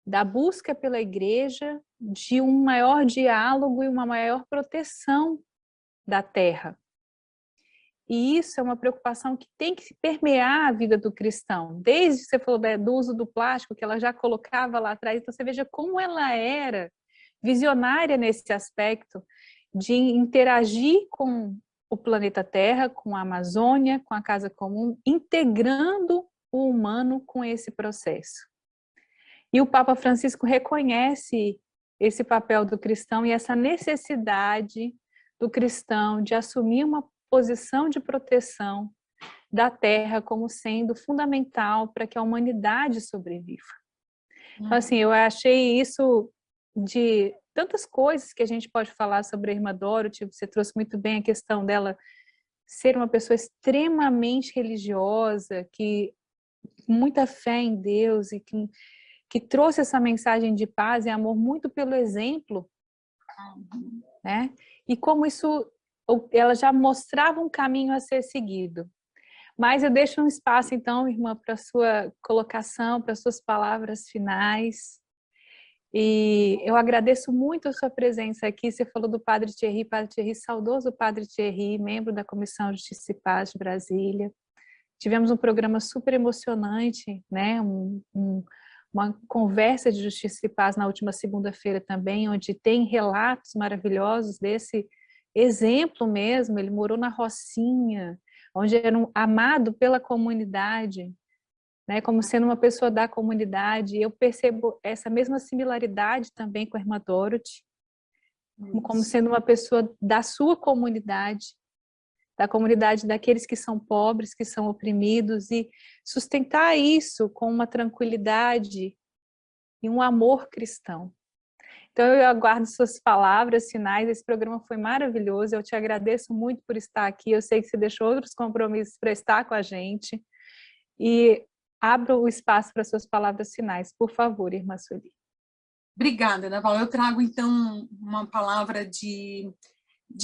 da busca pela igreja de um maior diálogo e uma maior proteção da terra. E isso é uma preocupação que tem que permear a vida do cristão. Desde que você falou do uso do plástico, que ela já colocava lá atrás, então você veja como ela era visionária nesse aspecto, de interagir com o planeta Terra, com a Amazônia, com a casa comum, integrando o humano com esse processo. E o Papa Francisco reconhece esse papel do cristão e essa necessidade do cristão de assumir uma posição de proteção da terra como sendo fundamental para que a humanidade sobreviva. Então, assim, eu achei isso de tantas coisas que a gente pode falar sobre a irmã Dorothy. Você trouxe muito bem a questão dela ser uma pessoa extremamente religiosa, que muita fé em Deus e que trouxe essa mensagem de paz e amor muito pelo exemplo, né? E como isso, ela já mostrava um caminho a ser seguido. Mas eu deixo um espaço, então, irmã, para a sua colocação, para as suas palavras finais. E eu agradeço muito a sua presença aqui. Você falou do Padre Thierry, saudoso Padre Thierry, membro da Comissão Justiça e Paz de Brasília. Tivemos um programa super emocionante, né? Uma conversa de Justiça e Paz na última segunda-feira também, onde tem relatos maravilhosos desse exemplo mesmo. Ele morou na Rocinha, onde era amado pela comunidade, né, como sendo uma pessoa da comunidade. Eu percebo essa mesma similaridade também com a irmã Dorothy, como sendo uma pessoa da sua comunidade, da comunidade daqueles que são pobres, que são oprimidos, e sustentar isso com uma tranquilidade e um amor cristão. Então, eu aguardo suas palavras finais. Esse programa foi maravilhoso. Eu te agradeço muito por estar aqui. Eu sei que você deixou outros compromissos para estar com a gente. E abro o espaço para suas palavras finais. Por favor, irmã Sueli. Obrigada, Ana Paula. Eu trago, então, uma palavra de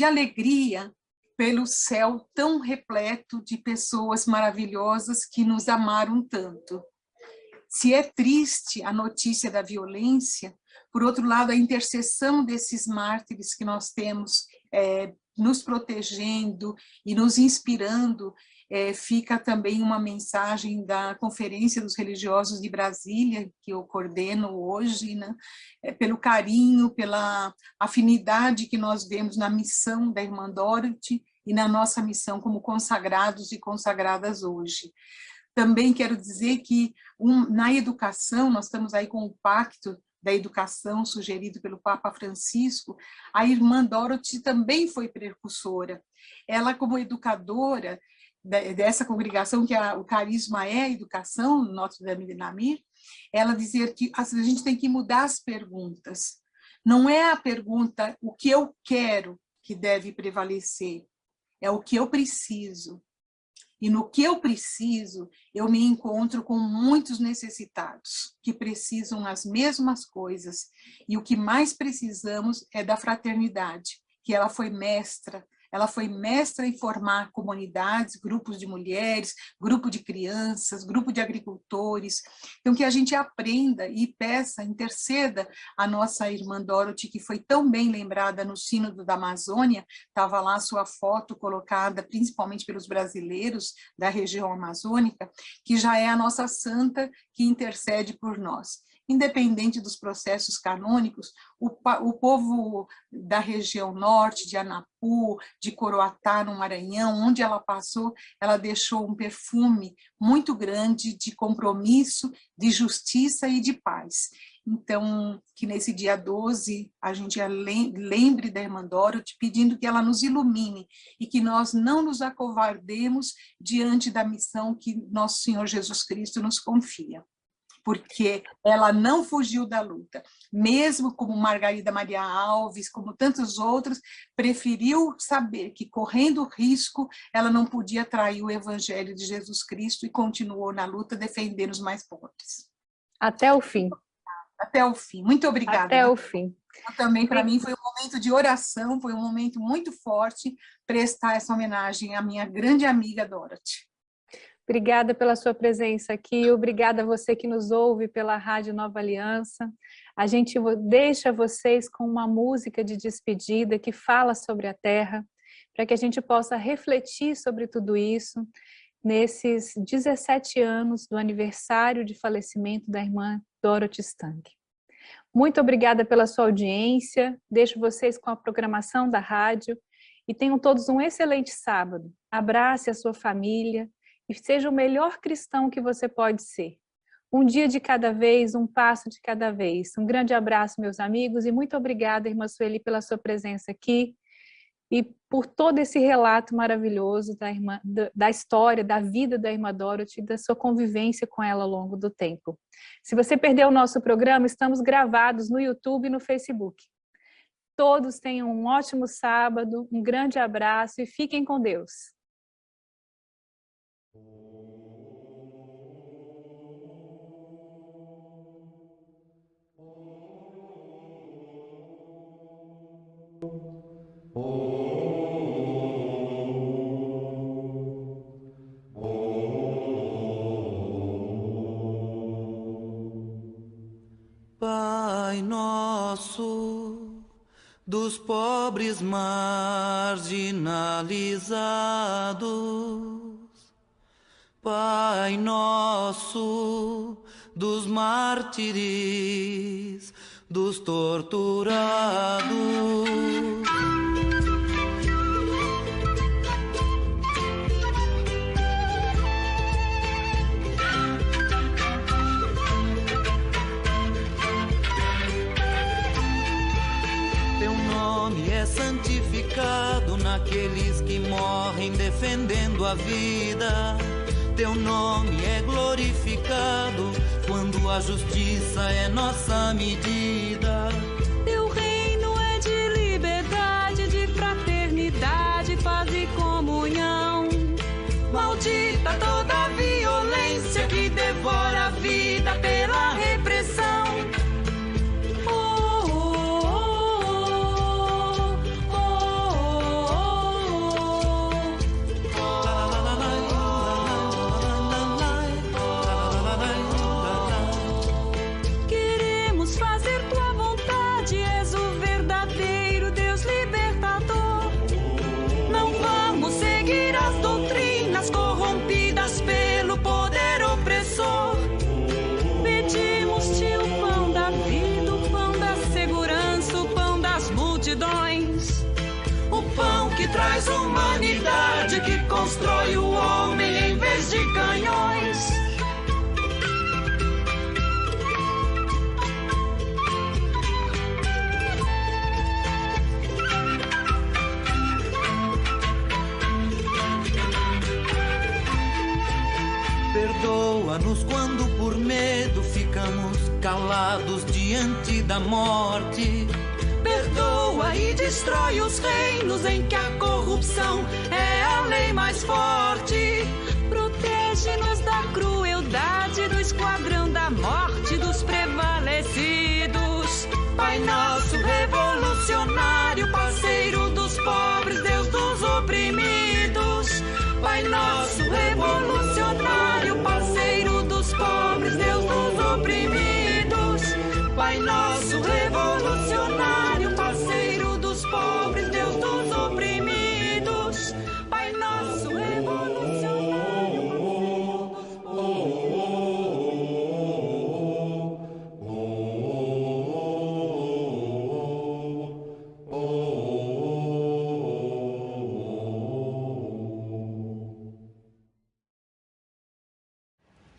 alegria pelo céu tão repleto de pessoas maravilhosas que nos amaram tanto. Se é triste a notícia da violência, por outro lado, a intercessão desses mártires que nós temos nos protegendo e nos inspirando, fica também uma mensagem da Conferência dos Religiosos de Brasília, que eu coordeno hoje, né? Pelo carinho, pela afinidade que nós vemos na missão da irmã Dorothy e na nossa missão como consagrados e consagradas hoje. Também quero dizer que na educação, nós estamos aí com o Pacto da Educação sugerido pelo Papa Francisco. A irmã Dorothy também foi precursora. Ela, como educadora dessa congregação, que o carisma é a educação, Notre Dame de Namur, ela dizia que a gente tem que mudar as perguntas. Não é a pergunta o que eu quero que deve prevalecer, é o que eu preciso. E no que eu preciso, eu me encontro com muitos necessitados, que precisam as mesmas coisas. E o que mais precisamos é da fraternidade, que ela foi mestra em formar comunidades, grupos de mulheres, grupo de crianças, grupo de agricultores. Então, que a gente aprenda e peça, interceda a nossa irmã Dorothy, que foi tão bem lembrada no Sínodo da Amazônia, estava lá a sua foto colocada, principalmente pelos brasileiros da região amazônica, que já é a nossa santa que intercede por nós. Independente dos processos canônicos, o povo da região norte, de Anapu, de Coroatá, no Maranhão, onde ela passou, ela deixou um perfume muito grande de compromisso, de justiça e de paz. Então, que nesse dia 12, a gente lembre da irmã Dorothy, pedindo que ela nos ilumine e que nós não nos acovardemos diante da missão que nosso Senhor Jesus Cristo nos confia. Porque ela não fugiu da luta, mesmo como Margarida Maria Alves, como tantos outros, preferiu saber que, correndo risco, ela não podia trair o Evangelho de Jesus Cristo e continuou na luta, defendendo os mais pobres. Até o fim. Até o fim. Muito obrigada. Até o fim. Também, para mim, foi um momento de oração, foi um momento muito forte prestar essa homenagem à minha grande amiga Dorothy. Obrigada pela sua presença aqui, obrigada a você que nos ouve pela Rádio Nova Aliança. A gente deixa vocês com uma música de despedida que fala sobre a terra, para que a gente possa refletir sobre tudo isso nesses 17 anos do aniversário de falecimento da irmã Dorothy Stang. Muito obrigada pela sua audiência, deixo vocês com a programação da rádio e tenham todos um excelente sábado. Abrace a sua família, e seja o melhor cristão que você pode ser. Um dia de cada vez, um passo de cada vez. Um grande abraço, meus amigos, e muito obrigada, irmã Sueli, pela sua presença aqui. e por todo esse relato maravilhoso da história, da vida da irmã Dorothy e da sua convivência com ela ao longo do tempo. Se você perdeu o nosso programa, estamos gravados no YouTube e no Facebook. Todos tenham um ótimo sábado, um grande abraço e fiquem com Deus. Pai nosso, dos pobres marginalizados, Pai nosso, dos mártires, dos torturados. Teu nome é santificado naqueles que morrem defendendo a vida. Teu nome é glorificado quando a justiça é nossa medida. Teu reino é de liberdade, de fraternidade, paz e comunhão. Maldita toda a violência que devora a vida pela repressão. Pedimos-te o pão da vida, o pão da segurança, o pão das multidões. O pão que traz humanidade, que constrói o homem em vez de canhões. Perdoa-nos quando por medo ficamos calados diante da morte. Perdoa e destrói os reinos em que a corrupção é a lei mais forte. Protege-nos da crueldade, do esquadrão da morte dos prevalecidos. Pai nosso revolucionário, parceiro dos pobres, Deus dos oprimidos. Pai nosso revolucionário, parceiro dos pobres, Deus dos oprimidos. Pai nosso revolucionário, parceiro dos pobres, Deus dos oprimidos. Pai nosso revolucionário,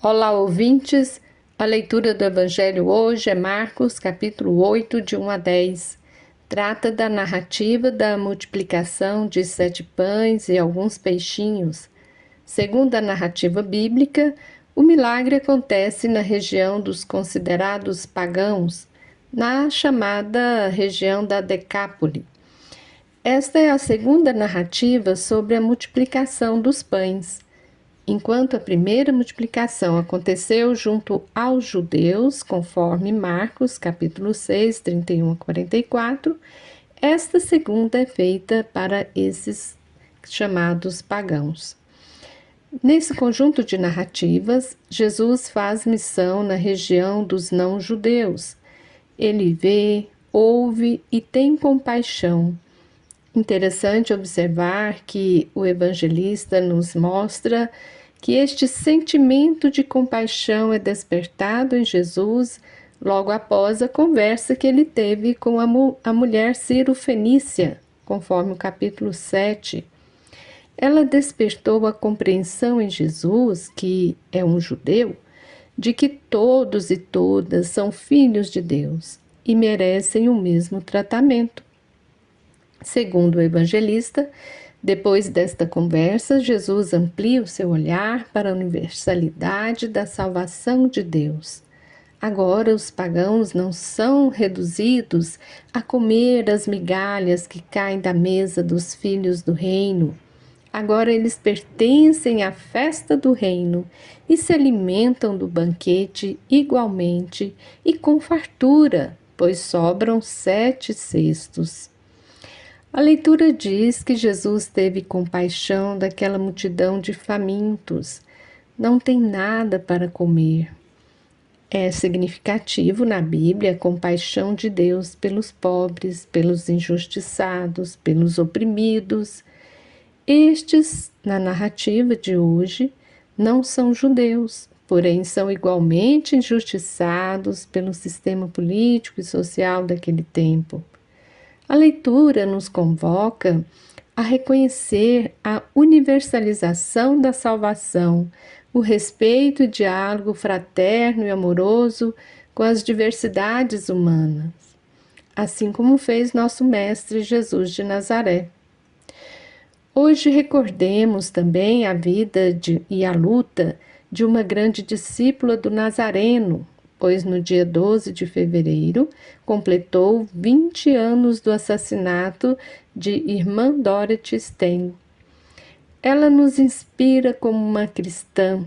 Olá, ouvintes! A leitura do Evangelho hoje é Marcos, capítulo 8, de 1 a 10. Trata da narrativa da multiplicação de 7 pães e alguns peixinhos. Segundo a narrativa bíblica, o milagre acontece na região dos considerados pagãos, na chamada região da Decápole. Esta é a segunda narrativa sobre a multiplicação dos pães. Enquanto a primeira multiplicação aconteceu junto aos judeus, conforme Marcos, capítulo 6, 31 a 44, esta segunda é feita para esses chamados pagãos. Nesse conjunto de narrativas, Jesus faz missão na região dos não-judeus. Ele vê, ouve e tem compaixão. Interessante observar que o evangelista nos mostra que este sentimento de compaixão é despertado em Jesus logo após a conversa que ele teve com a mulher Ciro-fenícia, conforme o capítulo 7. Ela despertou a compreensão em Jesus, que é um judeu, de que todos e todas são filhos de Deus e merecem o mesmo tratamento. Segundo o evangelista, depois desta conversa, Jesus amplia o seu olhar para a universalidade da salvação de Deus. Agora os pagãos não são reduzidos a comer as migalhas que caem da mesa dos filhos do reino. Agora eles pertencem à festa do reino e se alimentam do banquete igualmente e com fartura, pois sobram 7 cestos. A leitura diz que Jesus teve compaixão daquela multidão de famintos. Não tem nada para comer. É significativo na Bíblia a compaixão de Deus pelos pobres, pelos injustiçados, pelos oprimidos. Estes, na narrativa de hoje, não são judeus, porém são igualmente injustiçados pelo sistema político e social daquele tempo. A leitura nos convoca a reconhecer a universalização da salvação, o respeito e diálogo fraterno e amoroso com as diversidades humanas, assim como fez nosso Mestre Jesus de Nazaré. Hoje recordemos também a vida e a luta de uma grande discípula do Nazareno, pois no dia 12 de fevereiro completou 20 anos do assassinato de irmã Dorothy Stein. Ela nos inspira como uma cristã,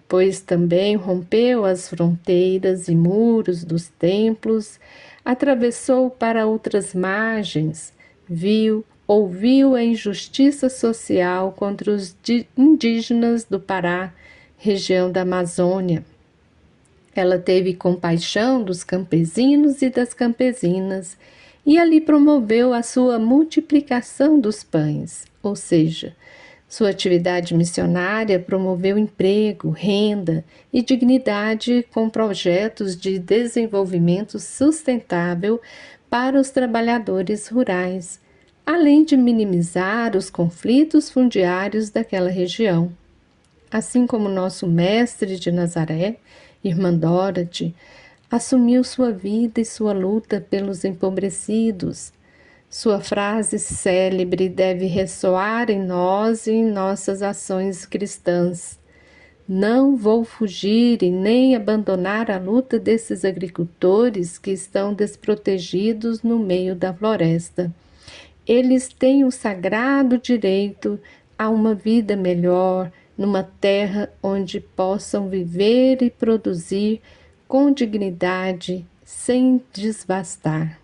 pois também rompeu as fronteiras e muros dos templos, atravessou para outras margens, ouviu a injustiça social contra os indígenas do Pará, região da Amazônia. Ela teve compaixão dos campesinos e das campesinas e ali promoveu a sua multiplicação dos pães, ou seja, sua atividade missionária promoveu emprego, renda e dignidade com projetos de desenvolvimento sustentável para os trabalhadores rurais, além de minimizar os conflitos fundiários daquela região. Assim como nosso mestre de Nazaré, irmã Dorothy, assumiu sua vida e sua luta pelos empobrecidos. Sua frase célebre deve ressoar em nós e em nossas ações cristãs. Não vou fugir e nem abandonar a luta desses agricultores que estão desprotegidos no meio da floresta. Eles têm o sagrado direito a uma vida melhor, numa terra onde possam viver e produzir com dignidade, sem desvastar.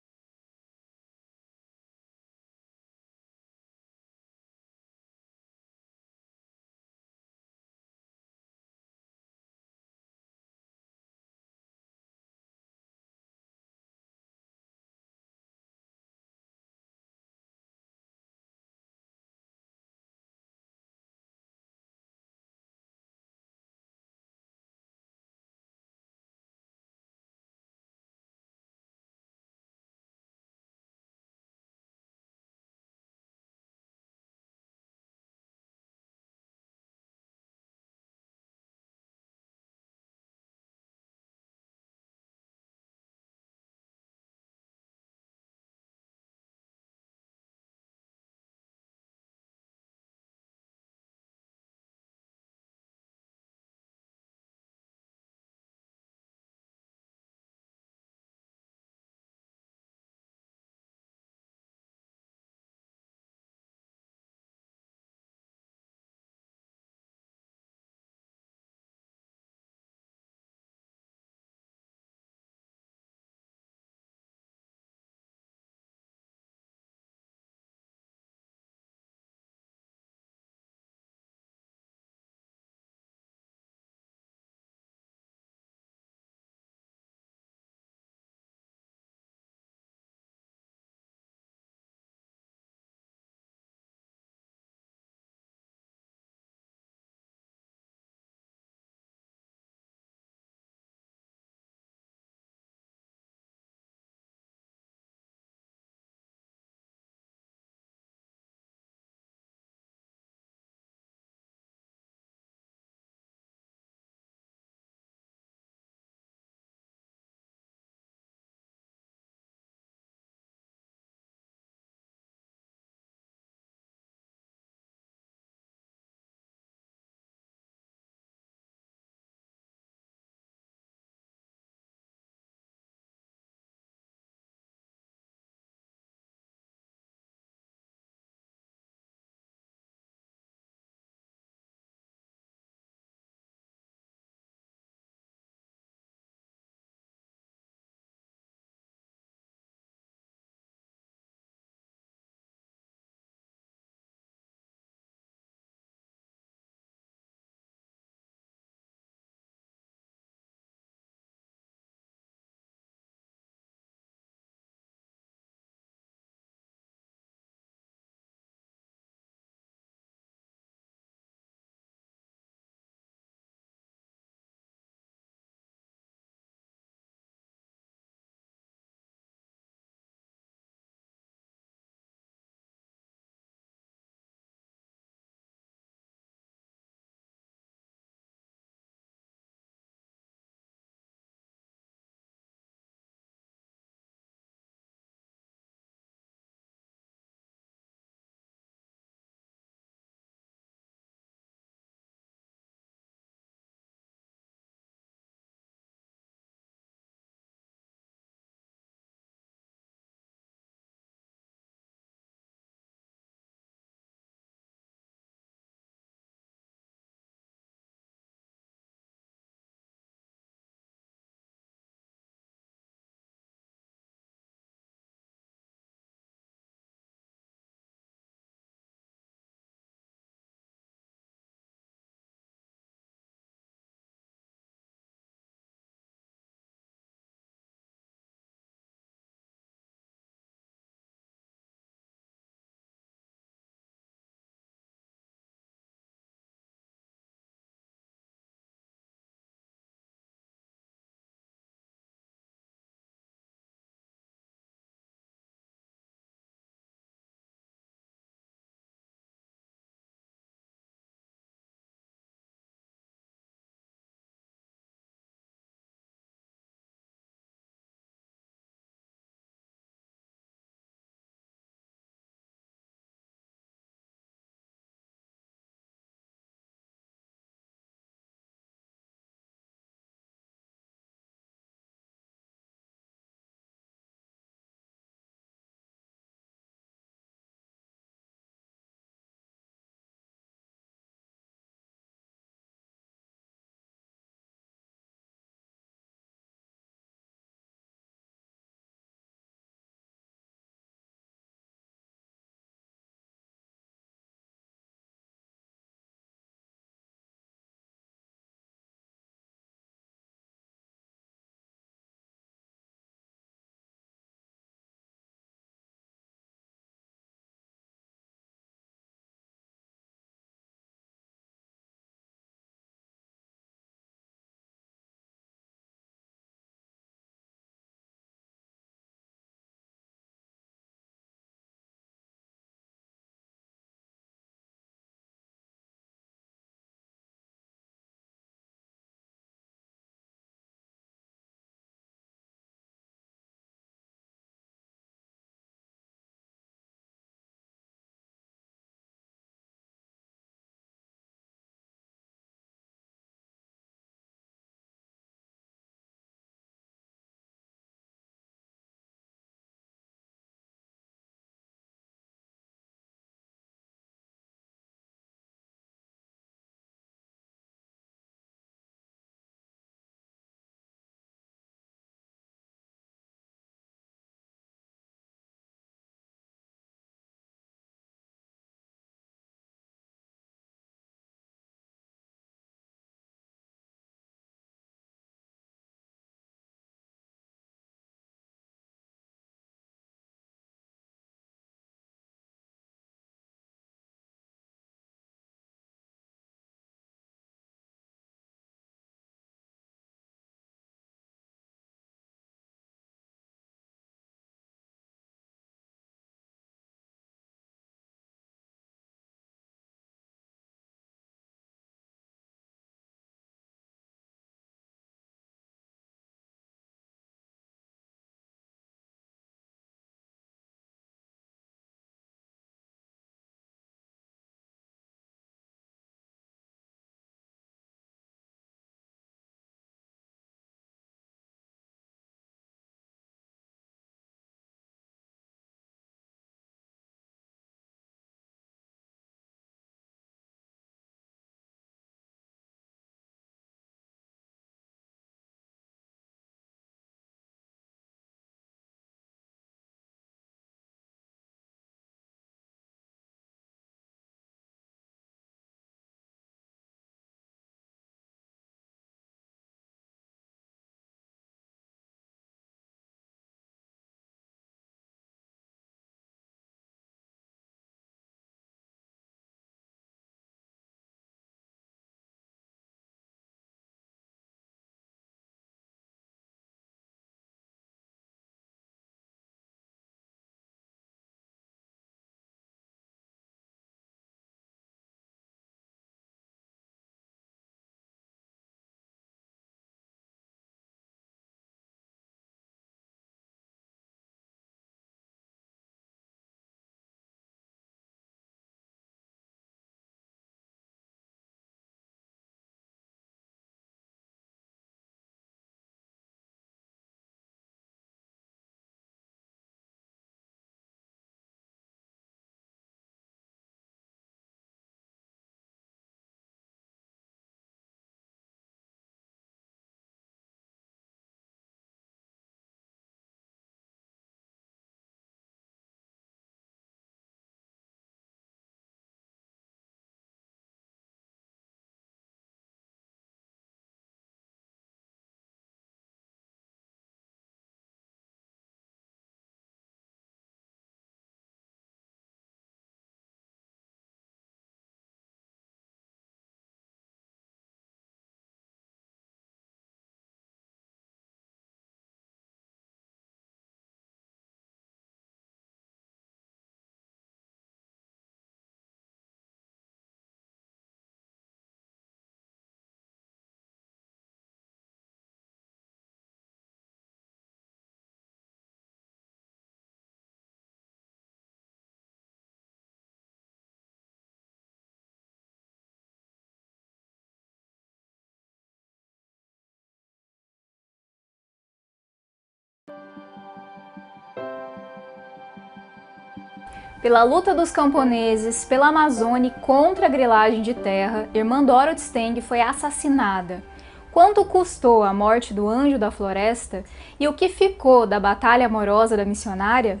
Pela luta dos camponeses pela Amazônia e contra a grilagem de terra, Irmã Dorothy Stang foi assassinada. Quanto custou a morte do Anjo da Floresta e o que ficou da batalha amorosa da missionária?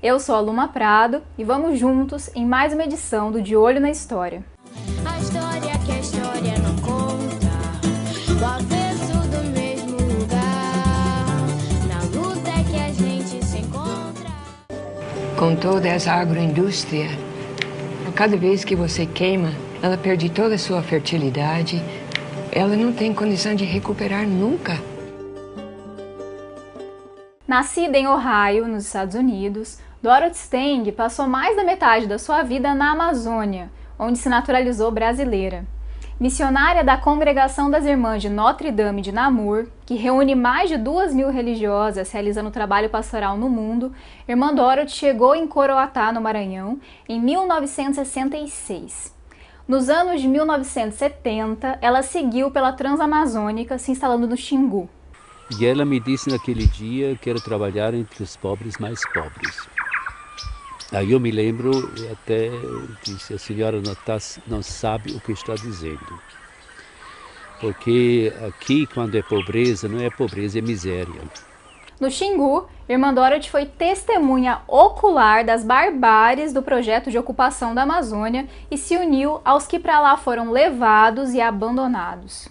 Eu sou a Luma Prado e vamos juntos em mais uma edição do De Olho na História. A história que a história não conta, o avesso do mesmo lugar, na luta é que a gente se encontra. Com toda essa agroindústria, cada vez que você queima, ela perde toda a sua fertilidade, ela não tem condição de recuperar nunca. Nascida em Ohio, nos Estados Unidos, Dorothy Stang passou mais da metade da sua vida na Amazônia, onde se naturalizou brasileira. Missionária da Congregação das Irmãs de Notre Dame de Namur, que reúne mais de 2.000 religiosas realizando trabalho pastoral no mundo, Irmã Dorothy chegou em Coroatá, no Maranhão, em 1966. Nos anos de 1970, ela seguiu pela Transamazônica, se instalando no Xingu. E ela me disse naquele dia: quero trabalhar entre os pobres mais pobres. Aí eu me lembro, até disse: a senhora não sabe o que está dizendo. Porque aqui, quando é pobreza, não é pobreza, é miséria. No Xingu, Irmã Dorothy foi testemunha ocular das barbáries do projeto de ocupação da Amazônia e se uniu aos que para lá foram levados e abandonados.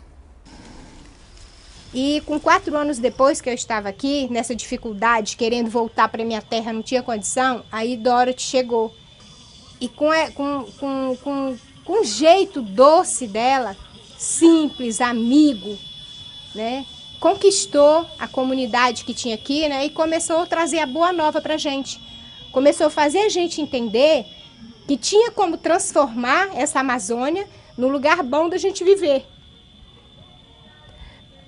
E com 4 anos depois que eu estava aqui, nessa dificuldade, querendo voltar para minha terra, não tinha condição, aí Dorothy chegou. E com o jeito doce dela, simples, amigo, né, conquistou a comunidade que tinha aqui, né, e começou a trazer a boa nova para a gente. Começou a fazer a gente entender que tinha como transformar essa Amazônia num lugar bom da gente viver.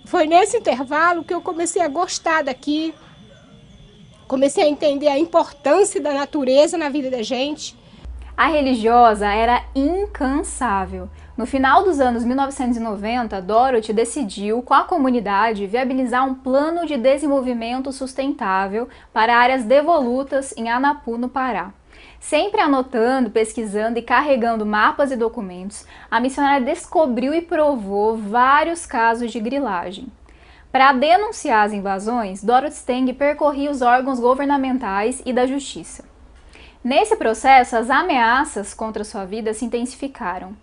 Foi nesse intervalo que eu comecei a gostar daqui, comecei a entender a importância da natureza na vida da gente. A religiosa era incansável. No final dos anos 1990, Dorothy decidiu, com a comunidade, viabilizar um plano de desenvolvimento sustentável para áreas devolutas em Anapu, no Pará. Sempre anotando, pesquisando e carregando mapas e documentos, a missionária descobriu e provou vários casos de grilagem. Para denunciar as invasões, Dorothy Stang percorria os órgãos governamentais e da justiça. Nesse processo, as ameaças contra sua vida se intensificaram.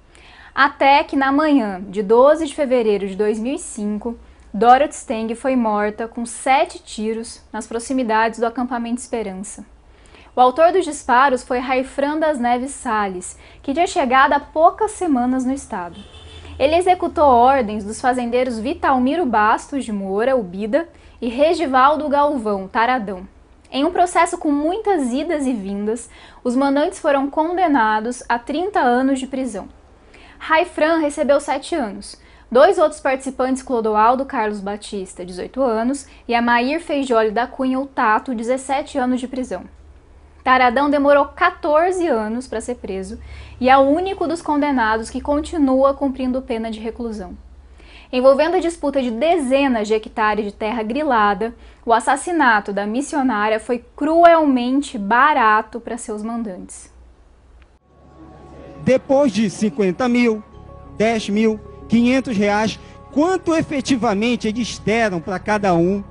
Até que na manhã de 12 de fevereiro de 2005, Dorothy Stang foi morta com 7 tiros nas proximidades do acampamento Esperança. O autor dos disparos foi Raifran das Neves Salles, que tinha chegado há poucas semanas no estado. Ele executou ordens dos fazendeiros Vitalmiro Bastos de Moura, o Bida, e Regivaldo Galvão, Taradão. Em um processo com muitas idas e vindas, os mandantes foram condenados a 30 anos de prisão. Raifran recebeu 7 anos. 2 outros participantes, Clodoaldo Carlos Batista, 18 anos, e Amair Feijoli da Cunha, o Tato, 17 anos de prisão. Taradão demorou 14 anos para ser preso e é o único dos condenados que continua cumprindo pena de reclusão. Envolvendo a disputa de dezenas de hectares de terra grilada, o assassinato da missionária foi cruelmente barato para seus mandantes. Depois de 50 mil, 10 mil, 500 reais, quanto efetivamente eles deram para cada um?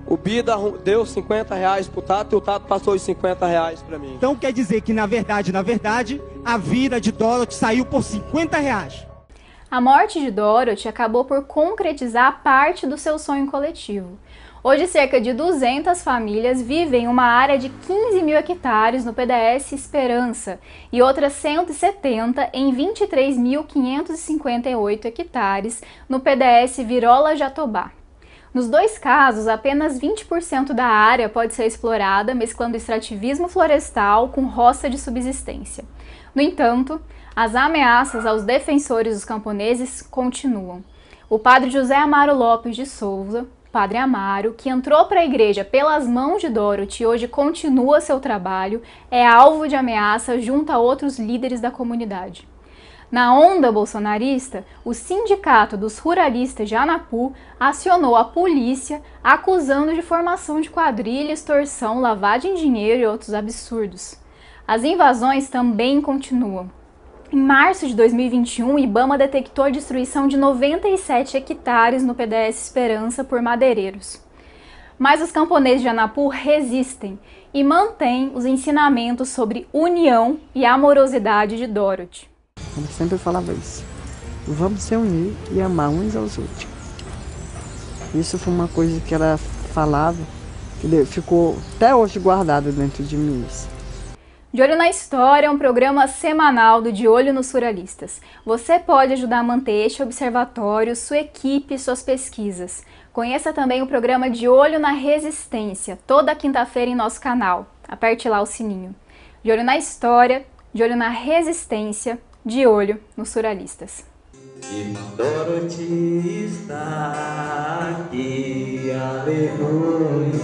O Bida deu 50 reais pro Tato e o Tato passou os 50 reais para mim. Então quer dizer que, na verdade, a vida de Dorothy saiu por 50 reais. A morte de Dorothy acabou por concretizar parte do seu sonho coletivo. Hoje, cerca de 200 famílias vivem em uma área de 15 mil hectares no PDS Esperança e outras 170 em 23.558 hectares no PDS Virola Jatobá. Nos 2 casos, apenas 20% da área pode ser explorada, mesclando extrativismo florestal com roça de subsistência. No entanto, as ameaças aos defensores dos camponeses continuam. O padre José Amaro Lopes de Souza, Padre Amaro, que entrou para a igreja pelas mãos de Dorothy e hoje continua seu trabalho, é alvo de ameaça junto a outros líderes da comunidade. Na onda bolsonarista, o Sindicato dos Ruralistas de Anapu acionou a polícia acusando de formação de quadrilha, extorsão, lavagem de dinheiro e outros absurdos. As invasões também continuam. Em março de 2021, o IBAMA detectou a destruição de 97 hectares no PDS Esperança por madeireiros. Mas os camponeses de Anapu resistem e mantêm os ensinamentos sobre união e amorosidade de Dorothy. Ela sempre falava isso. Vamos se unir e amar uns aos outros. Isso foi uma coisa que ela falava, que ficou até hoje guardado dentro de mim. De Olho na História é um programa semanal do De Olho nos Surrealistas. Você pode ajudar a manter este observatório, sua equipe e suas pesquisas. Conheça também o programa De Olho na Resistência, toda quinta-feira em nosso canal. Aperte lá o sininho. De Olho na História, De Olho na Resistência, De Olho nos Surrealistas. Irmã Dorothy está aqui, aleluia.